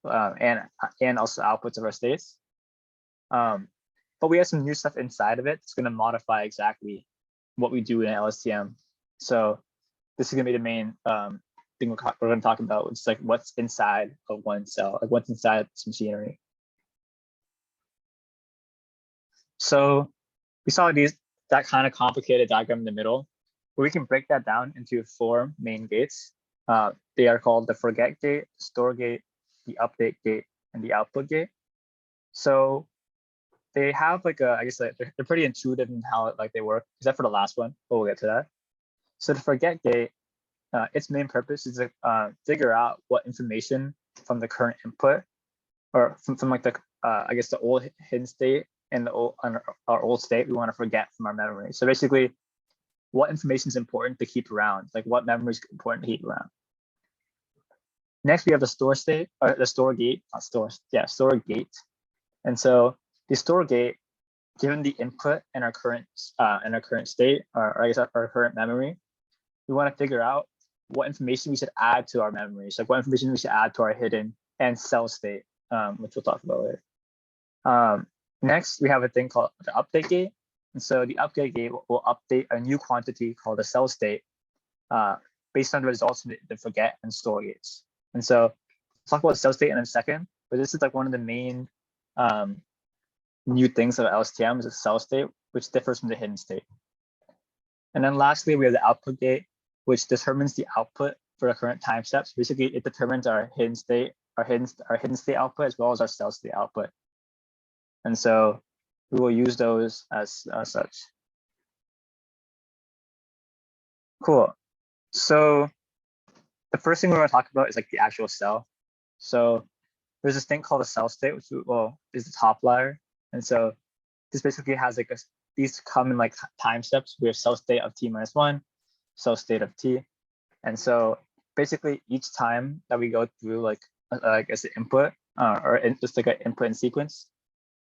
and also outputs of our states. But we have some new stuff inside of it. It's going to modify exactly what we do in LSTM. So this is going to be the main thing we're going to talk about, which is like what's inside of one cell, like what's inside some machinery. So we saw that kind of complicated diagram in the middle, but we can break that down into 4 main gates. They are called the forget gate, the store gate, the update gate, and the output gate. So they have like I guess like they're pretty intuitive in how they work, except for the last one, but we'll get to that. So the forget gate, its main purpose is to figure out what information from the current input, or from like the I guess the old hidden state and our old state we want to forget from our memory. So basically, what information is important to keep around, like what memory is important to keep around. Next, we have the store state, or the store gate, store gate. And so the store gate, given the input in our current state, or I guess our current memory, we want to figure out what information we should add to our memory. So what information we should add to our hidden and cell state, which we'll talk about later. Next, we have a thing called the update gate. And so the update gate will update a new quantity called the cell state based on the results of the forget and store gates. And so we'll talk about cell state in a second, but this is like one of the main new things of LSTM is a cell state, which differs from the hidden state. And then lastly, we have the output gate, which determines the output for the current time steps. Basically, it determines our hidden state, our hidden state output, as well as our cell state output. And so we will use those as such. Cool. So the first thing we're going to talk about is like the actual cell. So there's this thing called a cell state, which is the top layer. And so this basically has like these come in like time steps. We have cell state of t minus 1, cell state of t. And so basically each time that we go through like as an input just like an input in sequence,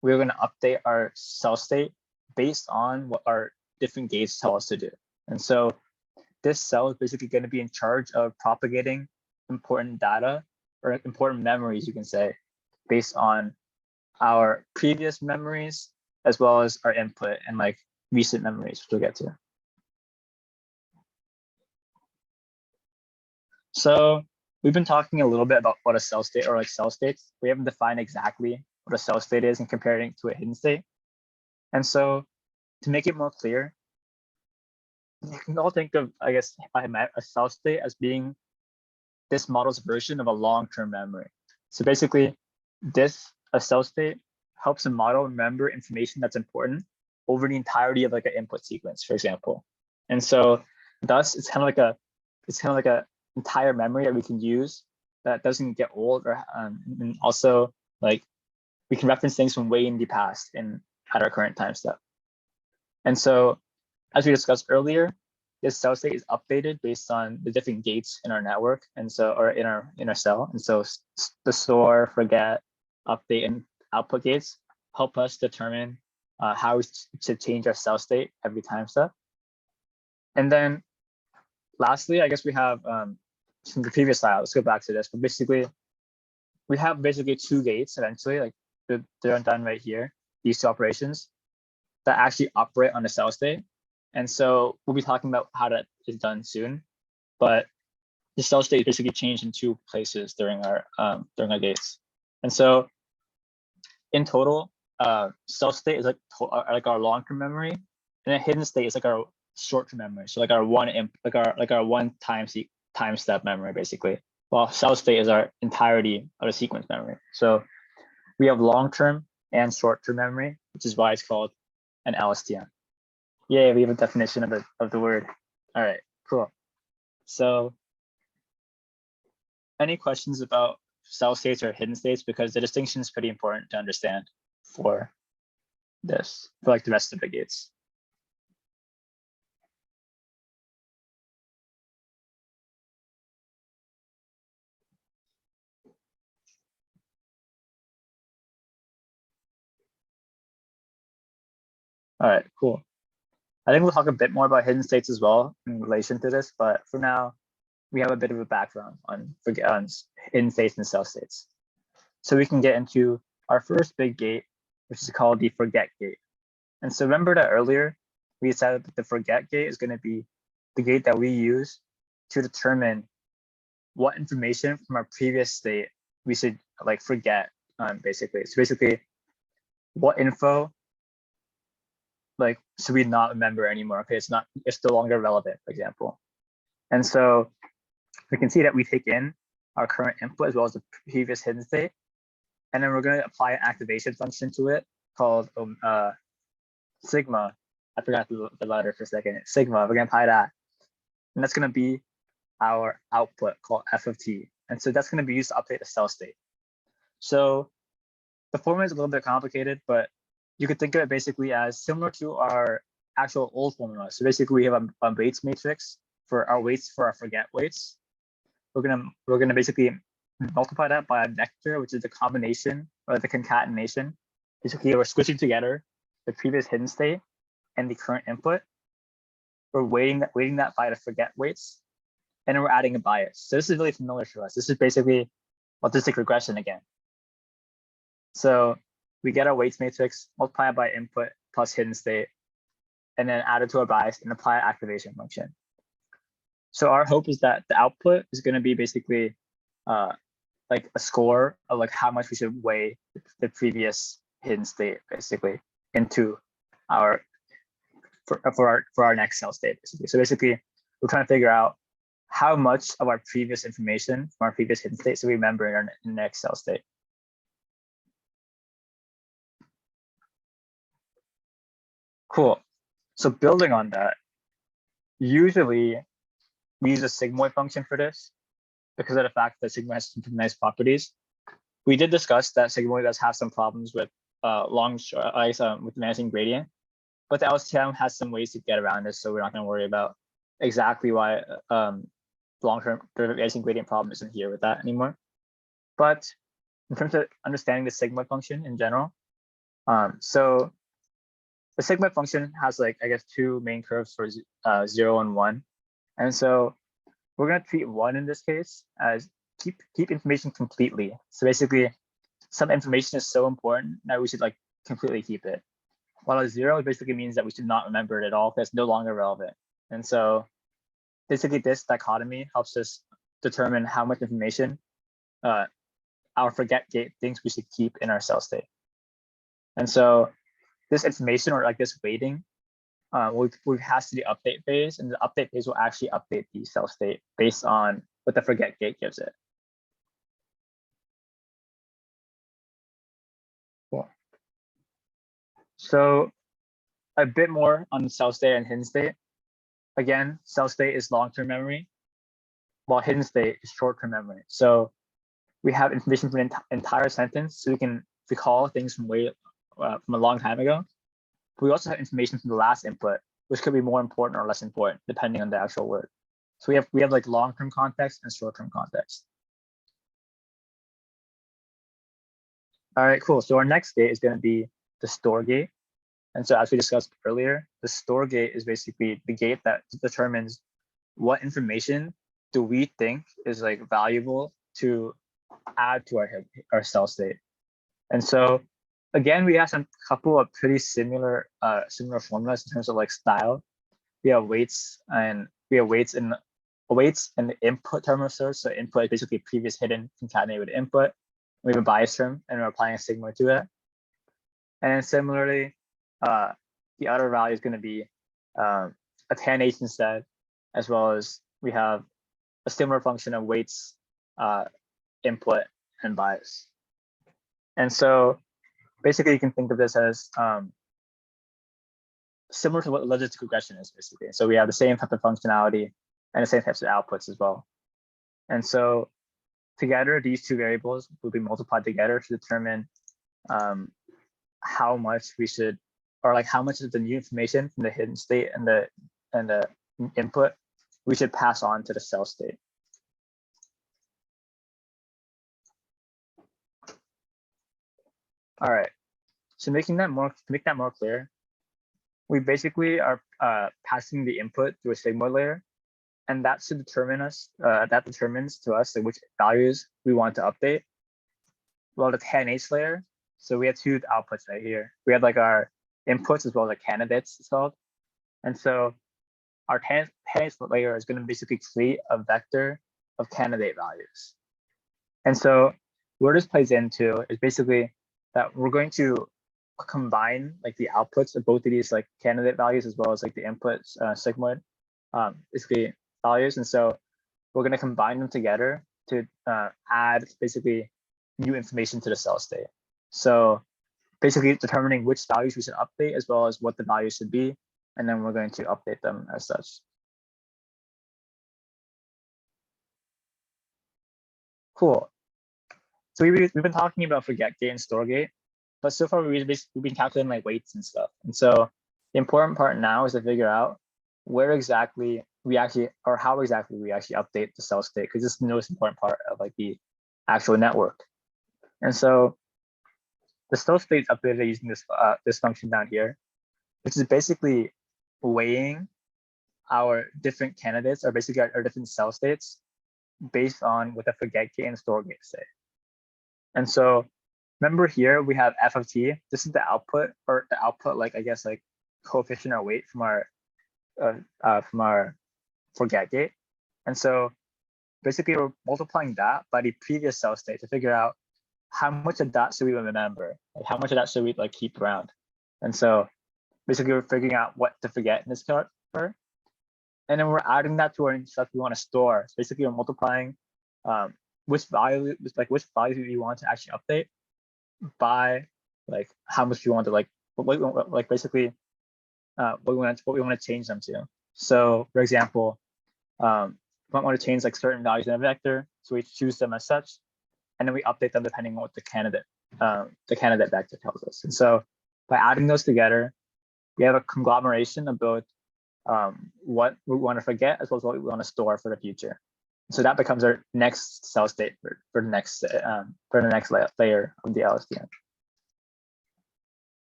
we're going to update our cell state based on what our different gates tell us to do. And so this cell is basically going to be in charge of propagating important data or important memories, you can say, based on our previous memories as well as our input and like recent memories, which we'll get to. So we've been talking a little bit about what a cell state or like cell states. We haven't defined exactly what a cell state is and comparing it to a hidden state. And so to make it more clear, you can all think of, I guess, a cell state as being this model's version of a long-term memory. So basically, a cell state helps a model remember information that's important over the entirety of like an input sequence, for example. And so thus it's kind of like a entire memory that we can use that doesn't get old, or and also like we can reference things from way in the past and at our current time step. And so as we discussed earlier, this cell state is updated based on the different gates in our network, and so or in our cell. And so the store, forget, update, and output gates help us determine how we should change our cell state every time step. And then lastly, I guess we have from the previous slide. Let's go back to this. But basically, we have basically 2 gates eventually, like they're done right here, these 2 operations that actually operate on the cell state. And so we'll be talking about how that is done soon. But the cell state is basically changed in 2 places during our gates. And so in total, cell state is like our long-term memory, and a hidden state is like our short-term memory. So like our one time step memory basically. While cell state is our entirety of the sequence memory. So we have long-term and short-term memory, which is why it's called an LSTM. Yeah, we have a definition of the word. All right, cool. So any questions about cell states or hidden states? Because the distinction is pretty important to understand for this, for like the rest of the gates. All right, cool. I think we'll talk a bit more about hidden states as well in relation to this, but for now, we have a bit of a background on hidden states and cell states. So we can get into our first big gate, which is called the forget gate. And so remember that earlier, we decided that the forget gate is going to be the gate that we use to determine what information from our previous state we should like forget, basically. So basically, what info like should we not remember anymore? Okay, it's no longer relevant, for example. And so we can see that we take in our current input as well as the previous hidden state, and then we're going to apply an activation function to it called sigma. I forgot the letter for a second. Sigma. We're going to apply that, and that's going to be our output called f of t. And so that's going to be used to update the cell state. So the formula is a little bit complicated, but you could think of it basically as similar to our actual old formula. So basically, we have a weights matrix for our weights for our forget weights. We're gonna basically multiply that by a vector, which is the combination or the concatenation. Basically, we're switching together the previous hidden state and the current input. We're weighting that by the forget weights, and then we're adding a bias. So this is really familiar to us. This is basically logistic regression again. So we get our weights matrix, multiply it by input plus hidden state, and then add it to our bias and apply an activation function. So our hope is that the output is going to be basically like a score of like how much we should weigh the previous hidden state basically into our for our next cell state basically. So basically, we're trying to figure out how much of our previous information from our previous hidden state should we remember in our next cell state. Cool. So building on that, usually we use a sigmoid function for this because of the fact that sigmoid has some nice properties. We did discuss that sigmoid does have some problems with with vanishing gradient, but the LSTM has some ways to get around this, so we're not going to worry about exactly why long-term vanishing gradient problem isn't here with that anymore. But in terms of understanding the sigmoid function in general, so the sigmoid function has like, I guess, two main curves for 0 and 1. And so we're going to treat 1 in this case as keep information completely. So basically, some information is so important that we should like completely keep it. While a 0 basically means that we should not remember it at all because it's no longer relevant. And so basically this dichotomy helps us determine how much information our forget gate thinks we should keep in our cell state. And so this information or like this weighting we pass to the update phase, and the update phase will actually update the cell state based on what the forget gate gives it. Cool. So a bit more on cell state and hidden state. Again, cell state is long-term memory, while hidden state is short-term memory. So we have information from an entire sentence, so we can recall things from from a long time ago. We also have information from the last input, which could be more important or less important, depending on the actual word. So we have like long-term context and short-term context. All right, cool. So our next gate is going to be the store gate. And so as we discussed earlier, the store gate is basically the gate that determines what information do we think is like valuable to add to our cell state. And so again, we have a couple of pretty similar formulas in terms of like style. We have weights in the input term of sorts. So input is basically previous hidden concatenated with input. We have a bias term, and we're applying a sigma to it. And then similarly, the other value is going to be a tan H instead, as well as we have a similar function of weights, input, and bias. And so basically you can think of this as similar to what logistic regression is basically. So we have the same type of functionality and the same types of outputs as well. And so together, these two variables will be multiplied together to determine how much we should, or like how much of the new information from the hidden state and the input we should pass on to the cell state. All right. So to make that more clear, we basically are passing the input through a sigmoid layer, and that should determine us. That determines to us like, which values we want to update. Well, the tanh layer. So we have two outputs right here. We have like our inputs as well as the candidates it's called. And so our tanh layer is going to basically create a vector of candidate values. And so where this plays into is basically that we're going to combine like the outputs of both of these like candidate values as well as like the inputs sigmoid basically values. And so we're going to combine them together to add basically new information to the cell state. So basically determining which values we should update as well as what the values should be. And then we're going to update them as such. Cool. So we've been talking about forget gate and store gate, but so far we've been calculating like weights and stuff. And so the important part now is to figure out where exactly we actually, or how exactly we actually update the cell state, because this is the most important part of like the actual network. And so the cell state is updated using this function down here, which is basically weighing our different candidates, or basically our different cell states based on what the forget gate and store gate say. And so remember here we have f of t. This is the output, or the output, like I guess like coefficient or weight from our forget gate. And so basically we're multiplying that by the previous cell state to figure out how much of that should we remember, like how much of that should we like keep around. And so basically we're figuring out what to forget in this chart for, and then we're adding that to our stuff we want to store. So basically we're multiplying which values we want to actually update by like how much we want to like basically what we want to change them to. So for example, we might want to change like certain values in a vector, so we choose them as such, and then we update them depending on what the candidate vector tells us. And so by adding those together, we have a conglomeration of both what we want to forget as well as what we want to store for the future. So that becomes our next cell state for the next layer of the LSTM.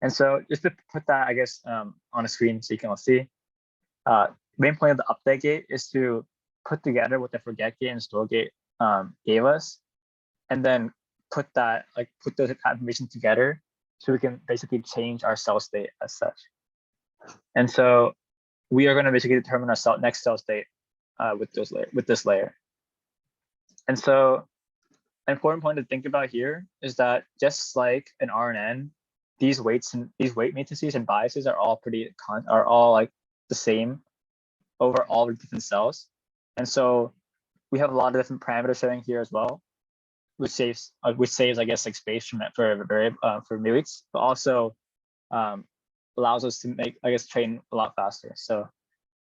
And so just to put that, I guess, on a screen so you can all see, main point of the update gate is to put together what the forget gate and store gate gave us, and then put those information together so we can basically change our cell state as such. And so we are going to basically determine our next cell state with this layer. And so an important point to think about here is that just like an RNN, these weight matrices and biases are all like the same over all the different cells. And so we have a lot of different parameters showing here as well, which saves I guess like space for weights, but also allows us to make, I guess, train a lot faster. So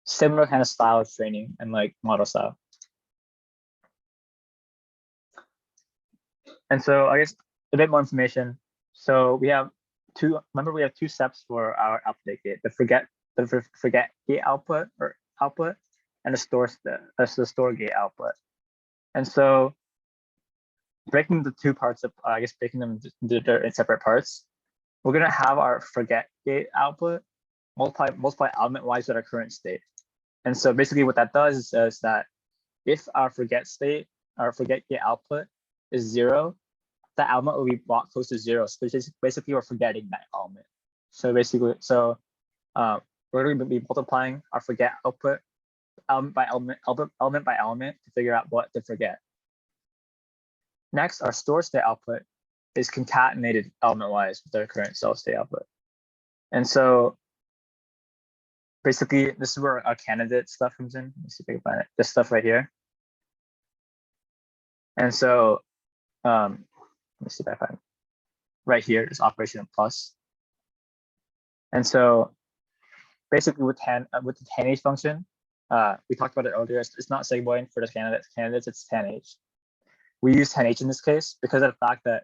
similar kind of style of training and like model style. And so I guess a bit more information. So we have two steps for our update gate: the forget gate output and the store gate output. And so breaking the two parts up, I guess breaking them into separate parts, we're gonna have our forget gate output multiply element wise with our current state. And so basically what that does is that if our forget gate output is 0, that element will be brought close to 0. So basically we're forgetting that element. So basically, we're going to be multiplying our forget output element by element to figure out what to forget. Next, our store state output is concatenated element-wise with our current cell state output. And so basically, this is where our candidate stuff comes in. Let's see if I can find it. This stuff right here. And so let me see if I find right here is operation plus. And so basically with the tanh function, we talked about it earlier. It's not sigmoid for the candidates, it's tanh. We use tanh in this case because of the fact that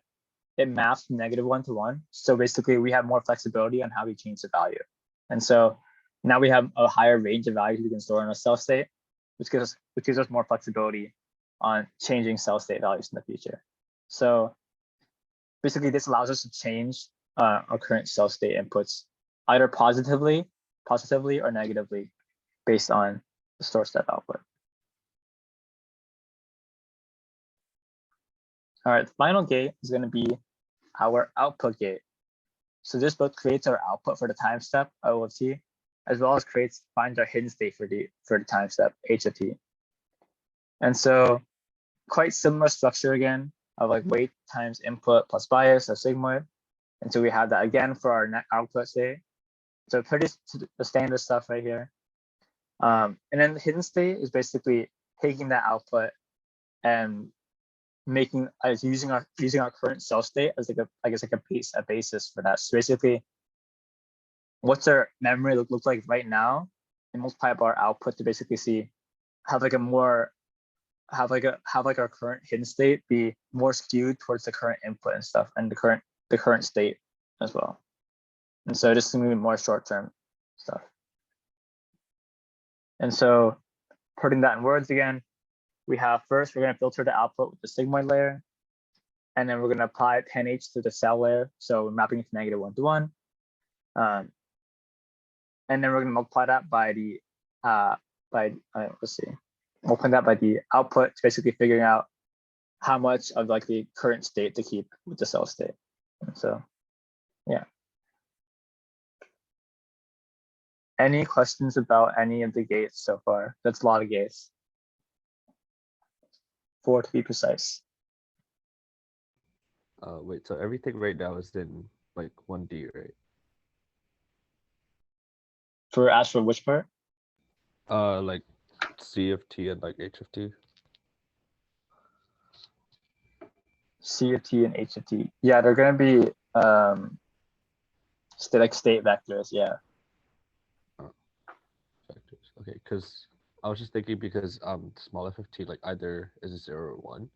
it maps from -1 to 1. So basically we have more flexibility on how we change the value. And so now we have a higher range of values we can store in a cell state, which gives us more flexibility on changing cell state values in the future. So basically this allows us to change our current cell state inputs either positively or negatively based on the store step output. All right, the final gate is going to be our output gate. So this both creates our output for the time step O of t, as well as finds our hidden state for the time step H of t. And so quite similar structure again of like weight times input plus bias or sigmoid. And so we have that again for our net output state. So pretty the standard stuff right here. And then the hidden state is basically taking that output and using our current cell state as like a basis for that. So basically, what's our memory look like right now, and multiply by our output to basically have our current hidden state be more skewed towards the current input and stuff, and the current state as well. And so just going to be more short-term stuff. And so putting that in words again, we have first, we're going to filter the output with the sigmoid layer. And then we're going to apply tanh to the cell layer. So we're mapping it to -1 to 1. And then we're going to multiply that by the, multiply that by the output to basically figuring out how much of like the current state to keep with the cell state. And so, yeah. Any questions about any of the gates so far? That's a lot of gates. 4 to be precise. Wait, so everything right now is in like 1D, right? As for which part? Like C of t and like H of t. C of t and H of t. Yeah, they're gonna be state vectors, yeah. Vectors. Okay, because I was just thinking because small f of t like either is a 0 or 1.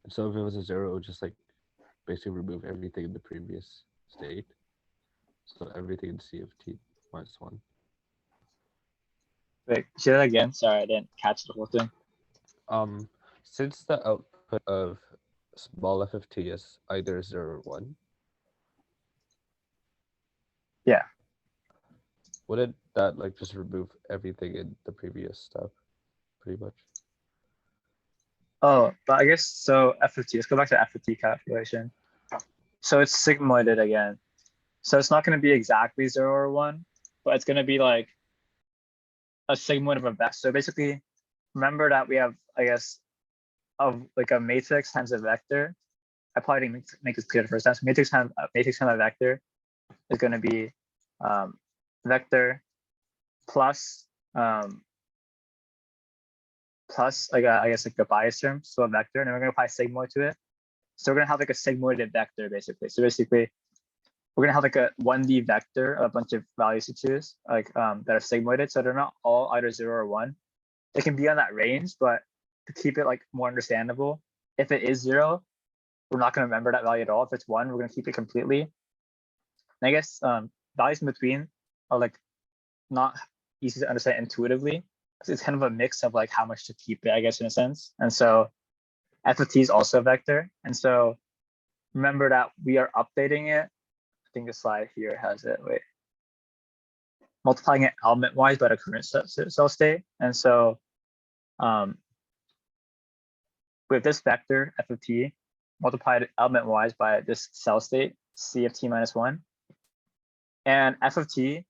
And so if it was a 0, it would just like basically remove everything in the previous state. So everything in C of t minus 1. Wait, say that again. Sorry, I didn't catch the whole thing. Since the output of small f of t is either 0 or 1. Yeah. Wouldn't that like just remove everything in the previous step, pretty much? Oh, but I guess so. F of t. Let's go back to F of t calculation. So it's sigmoided again. So it's not going to be exactly 0 or 1, but it's going to be like a sigmoid of a vector. So basically, remember that we have, I guess, of like a matrix times a vector. I probably didn't make this clear the first time. So matrix times a vector is going to be vector plus like I guess like a bias term, so a vector, and then we're going to apply sigmoid to it. So we're going to have like a sigmoided vector basically. So basically, we're going to have like a 1D vector, a bunch of values to choose, like that are sigmoided. So they're not all either 0 or 1. They can be on that range, but to keep it like more understandable, if it is 0, we're not going to remember that value at all. If it's 1, we're going to keep it completely. And I guess values in between are like not easy to understand intuitively. It's kind of a mix of like how much to keep it, I guess, in a sense. And so f of t is also a vector. And so remember that we are updating it. I think the slide here has it. Wait. Multiplying it element wise by the current cell state. And so with this vector f of t multiplied element wise by this cell state C of t minus 1, and f of t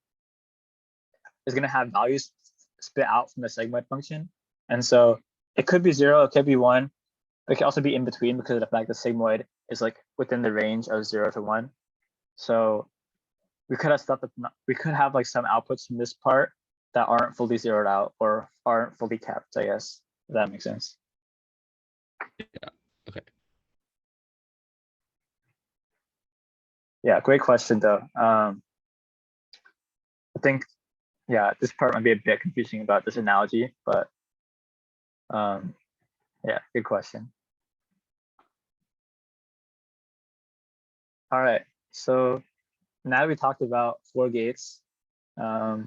is going to have values spit out from the sigmoid function. And so it could be 0, it could be 1, but it can also be in between because of the fact that sigmoid is like within the range of 0 to 1. So we could have stuff that we could have like some outputs from this part that aren't fully zeroed out or aren't fully kept, I guess, if that makes sense. Yeah. Okay. Yeah, great question though. I think, yeah, this part might be a bit confusing about this analogy, but yeah, good question. All right, so now we talked about 4 gates. We're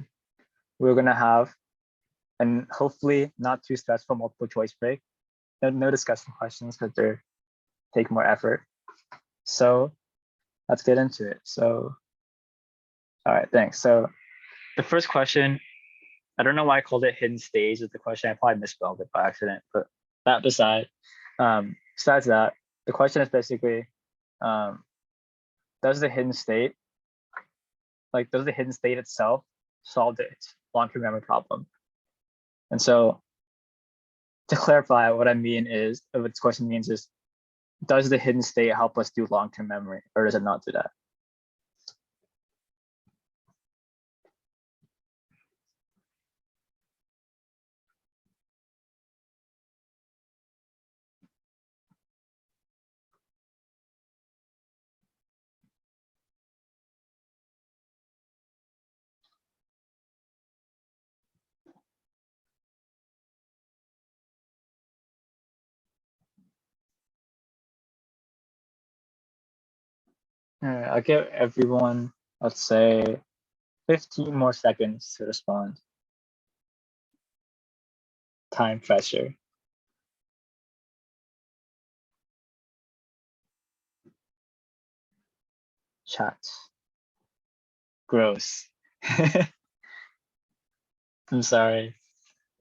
gonna have, and hopefully not too stressful, multiple choice break. No discussion questions because they take more effort. So let's get into it. So, all right, thanks. So the first question, I don't know why I called it hidden stage is the question. I probably misspelled it by accident, but that beside, besides that, the question is basically, does the hidden state itself solve its long-term memory problem? And so to clarify, what I mean is, what this question means is, does the hidden state help us do long-term memory, or does it not do that? All right, I'll give everyone, let's say, 15 more seconds to respond. Time pressure. Chat. Gross. I'm sorry.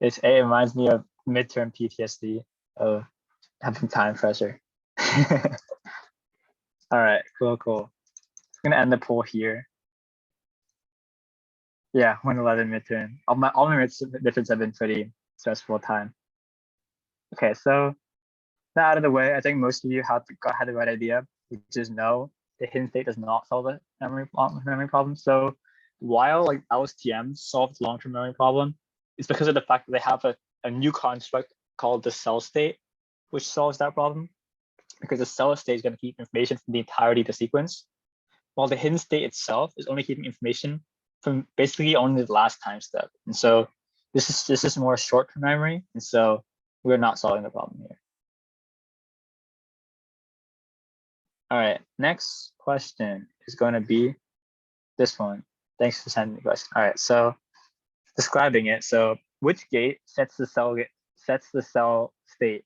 It reminds me of midterm PTSD of having time pressure. All right, cool. I'm gonna end the poll here. Yeah, 111 midterm. All my midterms have been pretty stressful time. Okay, so that out of the way, I think most of you had the right idea, which is no, the hidden state does not solve the memory problem. So while like LSTMs solve the long-term memory problem, it's because of the fact that they have a new construct called the cell state, which solves that problem, because the cell state is going to keep information from the entirety of the sequence, while the hidden state itself is only keeping information from basically only the last time step. And so this is more short-term memory, and so we're not solving the problem here. All right, next question is going to be this one. Thanks for sending the question. All right, so describing it. So which gate sets the cell state?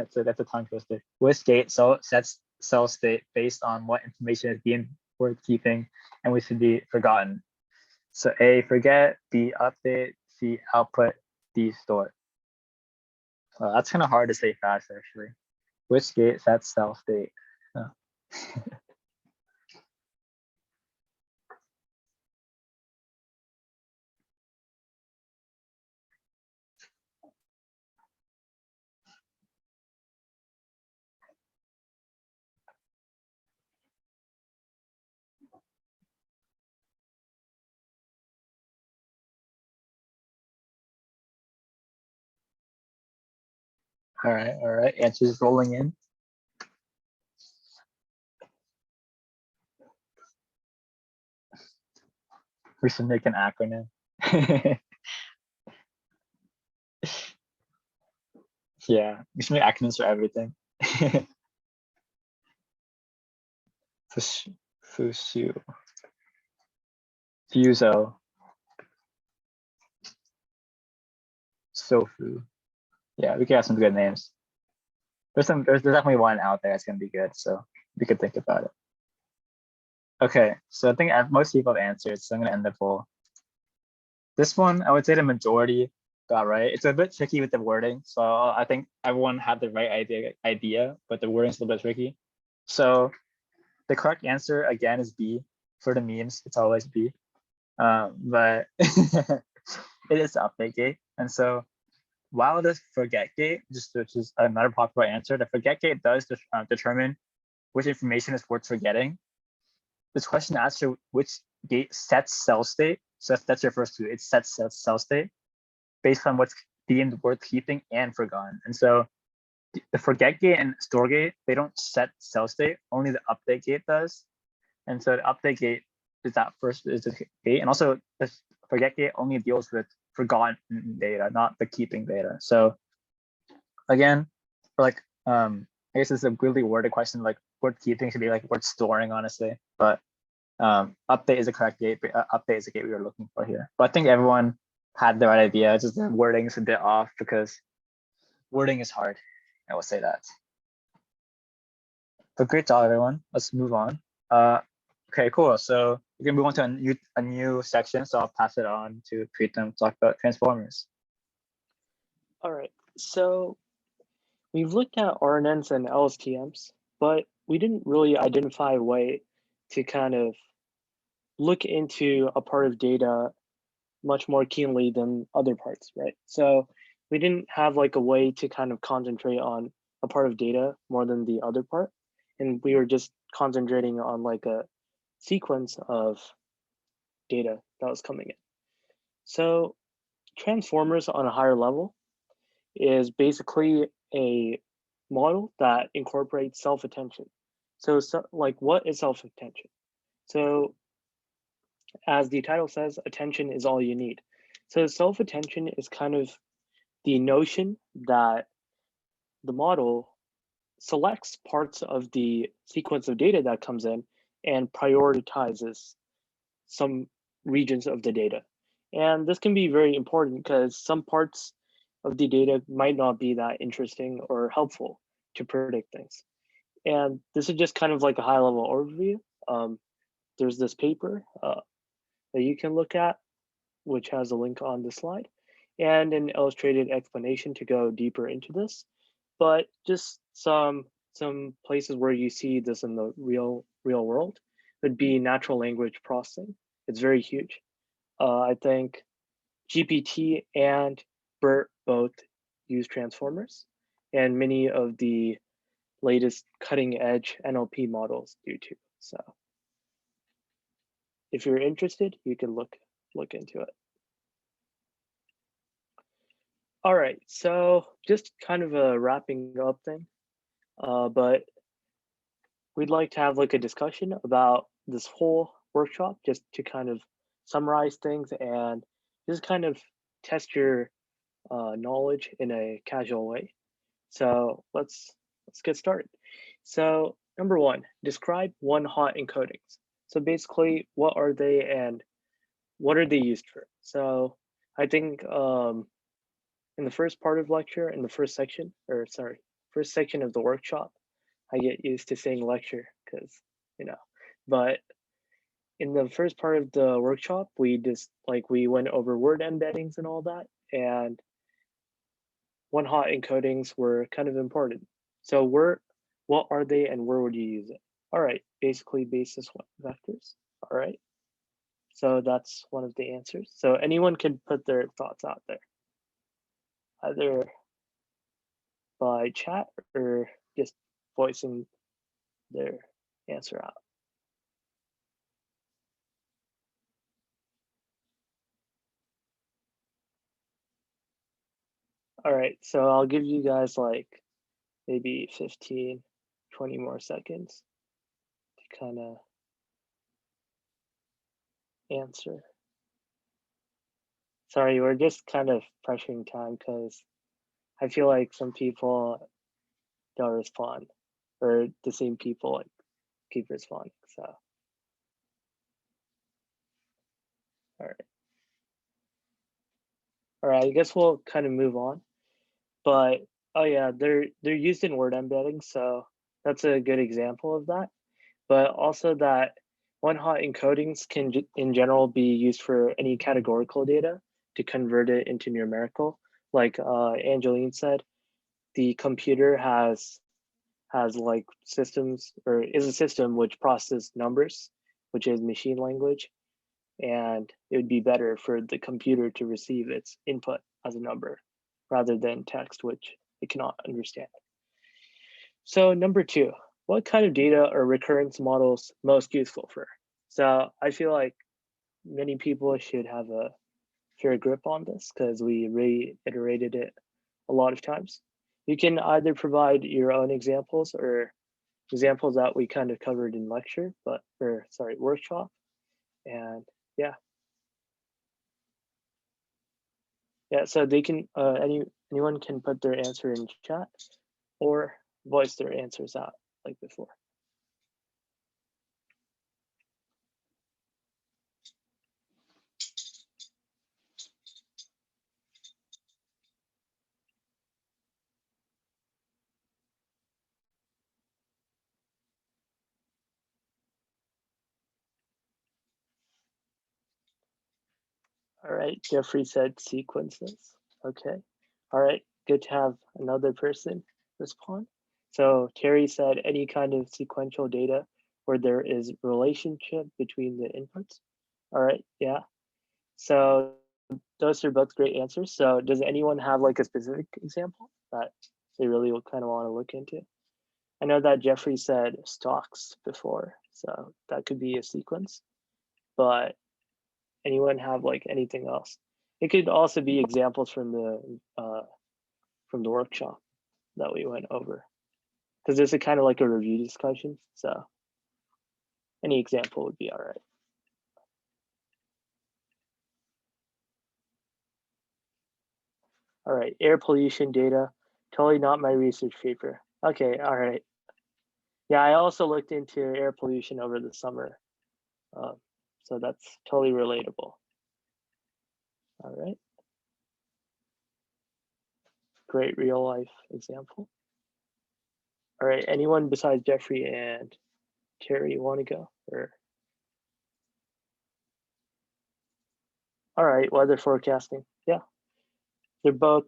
So that's a tongue twister. Which gate sets cell state based on what information is being worth keeping and which should be forgotten? So A, forget, B, update, C, output, D, store. That's kind of hard to say fast, actually. Which gate sets cell state? Oh. All right. Answers rolling in. We should make an acronym. Yeah, we should make acronyms for everything. Fusu. Fuso. Sofu. Yeah, we could have some good names. There's definitely one out there that's gonna be good, so we could think about it. Okay, so I think most people have answered, so I'm gonna end the poll. This one, I would say the majority got right. It's a bit tricky with the wording, so I think everyone had the right idea, but the wording's a little bit tricky. So the correct answer again is B. For the memes, it's always B. But it is the update gate, and so while the forget gate, which is another popular answer, the forget gate does determine which information is worth forgetting. This question asks you which gate sets cell state. So that's your first clue. It sets cell state based on what's deemed worth keeping and forgotten. And so the forget gate and store gate, they don't set cell state, only the update gate does. And so the update gate is that first is the gate, and also the forget gate only deals with forgotten data, not the keeping data. So again, like I guess it's a really worded question, like word keeping should be like word storing, honestly. But update is the correct gate. Update is the gate we were looking for here. But I think everyone had the right idea. It's just the wording is a bit off because wording is hard. I will say that. But great job, everyone. Let's move on. Okay, cool. So we can move on to a new section. So I'll pass it on to Preetam to talk about transformers. All right. So we've looked at RNNs and LSTMs, but we didn't really identify a way to kind of look into a part of data much more keenly than other parts, right? So we didn't have like a way to kind of concentrate on a part of data more than the other part. And we were just concentrating on like a sequence of data that was coming in. So transformers on a higher level is basically a model that incorporates self-attention. So like, what is self-attention? So as the title says, attention is all you need. So self-attention is kind of the notion that the model selects parts of the sequence of data that comes in and prioritizes some regions of the data. And this can be very important because some parts of the data might not be that interesting or helpful to predict things. And this is just kind of like a high level overview. There's this paper that you can look at, which has a link on the slide, and an illustrated explanation to go deeper into this. But just some places where you see this in the real world would be natural language processing. It's very huge. I think GPT and BERT both use transformers, and many of the latest cutting edge NLP models do too. So if you're interested, you can look into it. All right, so just kind of a wrapping up thing, but we'd like to have like a discussion about this whole workshop just to kind of summarize things and just kind of test your knowledge in a casual way. So let's get started. So number one, describe one-hot encodings. So basically, what are they and what are they used for? So I think in the first part of lecture, in the first section of the workshop, I get used to saying lecture because, but in the first part of the workshop, we went over word embeddings and all that, and one-hot encodings were kind of important. So what are they and where would you use it? All right, basically basis vectors. All right, so that's one of the answers. So anyone can put their thoughts out there, either by chat or just voicing their answer out. All right, so I'll give you guys like maybe 15, 20 more seconds to kind of answer. Sorry, we're just kind of pressuring time because I feel like some people don't respond, or the same people like keep responding. So, all right, I guess we'll kind of move on. But oh yeah, they're used in word embedding, so that's a good example of that. But also that one-hot encodings can in general be used for any categorical data to convert it into numerical. Like Angeline said, the computer has like systems, or is a system which processes numbers, which is machine language, and it would be better for the computer to receive its input as a number rather than text, which it cannot understand. So number two, what kind of data are recurrence models most useful for? So I feel like many people should have a fair grip on this because we reiterated it a lot of times. You can either provide your own examples or examples that we kind of covered in lecture, workshop. And yeah. Yeah, so they can, anyone can put their answer in chat or voice their answers out like before. All right, Jeffrey said sequences. Okay. All right, good to have another person respond. So Terry said any kind of sequential data where there is relationship between the inputs. All right, yeah. So those are both great answers. So does anyone have like a specific example that they really kind of want to look into? I know that Jeffrey said stocks before, so that could be a sequence, but anyone have like anything else? It could also be examples from the workshop that we went over, because this is kind of like a review discussion. So any example would be all right. All right, air pollution data, totally not my research paper. Okay, all right. Yeah, I also looked into air pollution over the summer. So that's totally relatable. All right. Great real life example. All right, anyone besides Jeffrey and Terry want to go? Or all right, weather forecasting. Yeah, they're both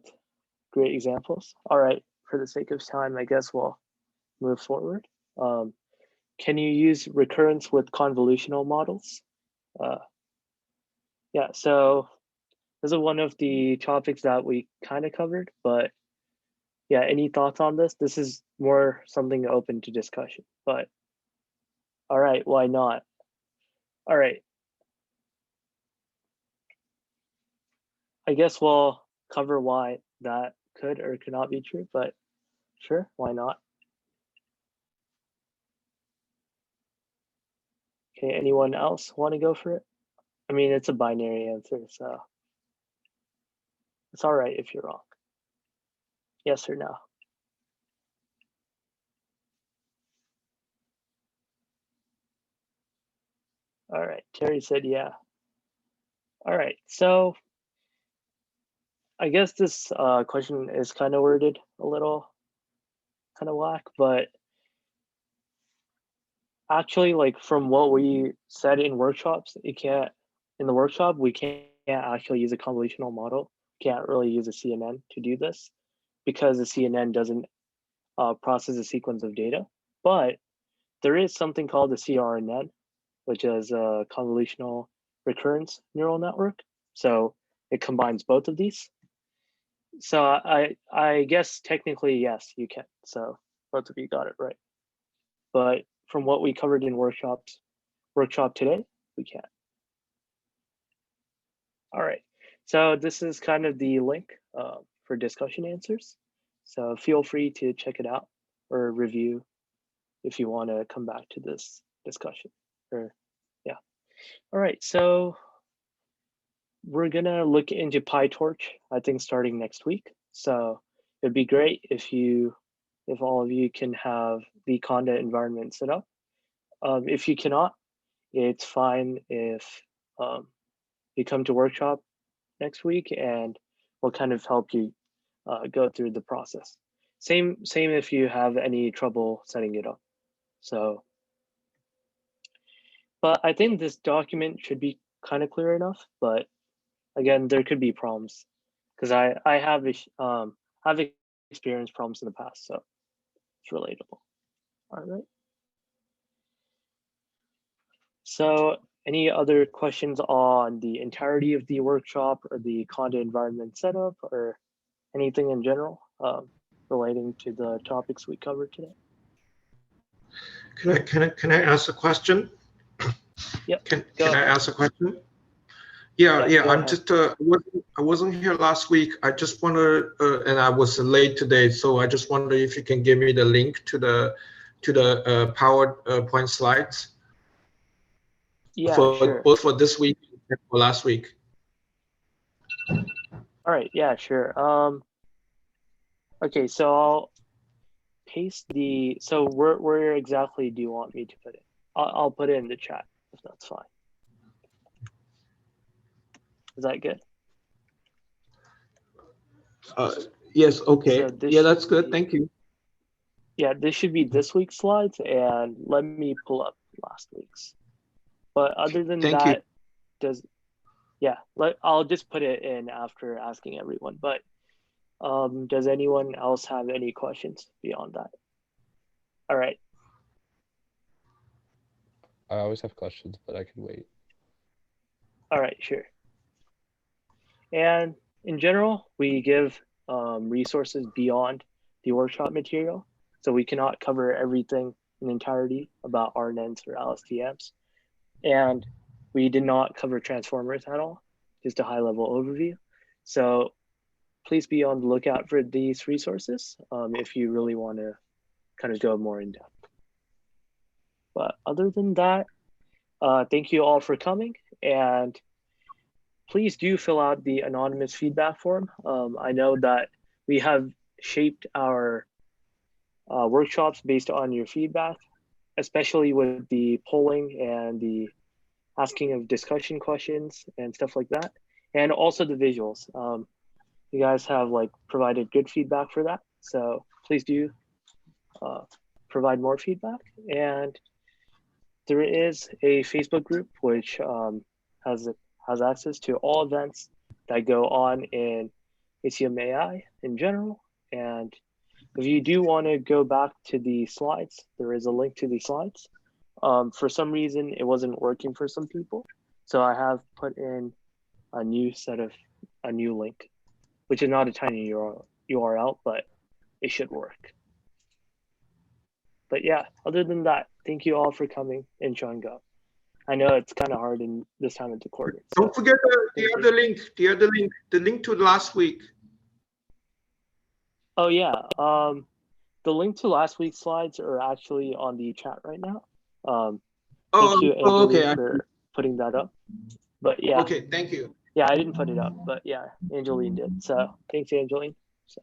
great examples. All right, for the sake of time, I guess we'll move forward. Can you use recurrence with convolutional models? Yeah, so this is one of the topics that we kind of covered, but yeah, any thoughts on this? This is more something open to discussion, but all right, why not? All right. I guess we'll cover why that could or could not be true, but sure, why not? Okay, anyone else want to go for it? I mean, it's a binary answer, so it's all right if you're wrong. Yes or no? All right, Terry said yeah. All right, so I guess this question is kind of worded a little kind of whack, but actually, like from what we said in workshops, in the workshop, we can't actually use a convolutional model. Can't really use a CNN to do this because the CNN doesn't process a sequence of data. But there is something called the CRNN, which is a convolutional recurrence neural network. So it combines both of these. So I guess technically, yes, you can. So both of you got it right. But from what we covered in workshop today, we can't. All right. So this is kind of the link for discussion answers. So feel free to check it out or review if you want to come back to this discussion. Or yeah. All right. So we're gonna look into PyTorch, I think starting next week. So it'd be great if all of you can have the Conda environment set up. If you cannot, it's fine if you come to workshop next week and we'll kind of help you go through the process. Same if you have any trouble setting it up. So, but I think this document should be kind of clear enough, but again, there could be problems because I have experienced problems in the past, so it's relatable. All right. So any other questions on the entirety of the workshop or the Conda environment setup or anything in general relating to the topics we covered today? Can I ask a question? Yep. Can I ask a question? Yeah. I'm just I wasn't here last week. I just wonder, and I was late today, so I just wonder if you can give me the link to to the PowerPoint slides. Yeah, for sure. both for this week and for last week. All right, yeah, sure. Okay, so I'll paste the, so where exactly do you want me to put it? I'll put it in the chat if that's fine. Is that good? Yes, okay. So this Yeah, that's should good. be, Thank you. yeah, this should be this week's slides, and let me pull up last week's. But other than Thank you. that, I'll just put it in after asking everyone. But does anyone else have any questions beyond that? All right. I always have questions, but I can wait. All right, sure. And in general, we give resources beyond the workshop material. So we cannot cover everything in entirety about RNNs or LSTMs. And we did not cover transformers at all, just a high level overview. So please be on the lookout for these resources if you really want to kind of go more in depth. But other than that, thank you all for coming, and please do fill out the anonymous feedback form. I know that we have shaped our workshops based on your feedback, especially with the polling and the asking of discussion questions and stuff like that, and also the visuals. You guys have like provided good feedback for that, so please do provide more feedback. And there is a Facebook group which has access to all events that go on in ACM AI in general. And if you do want to go back to the slides, there is a link to the slides. For some reason, it wasn't working for some people. So I have put in a new link, which is not a tiny URL, but it should work. But yeah, other than that, thank you all for coming and showing up. I know it's kind of hard in this time of the quarter. Don't forget the other link, the link to last week. Oh yeah, the link to last week's slides are actually on the chat right now. Thank you, Angeline, okay. for putting that up. But yeah. Okay, thank you. Yeah, I didn't put it up, but yeah, Angeline did. So thanks, Angeline. So.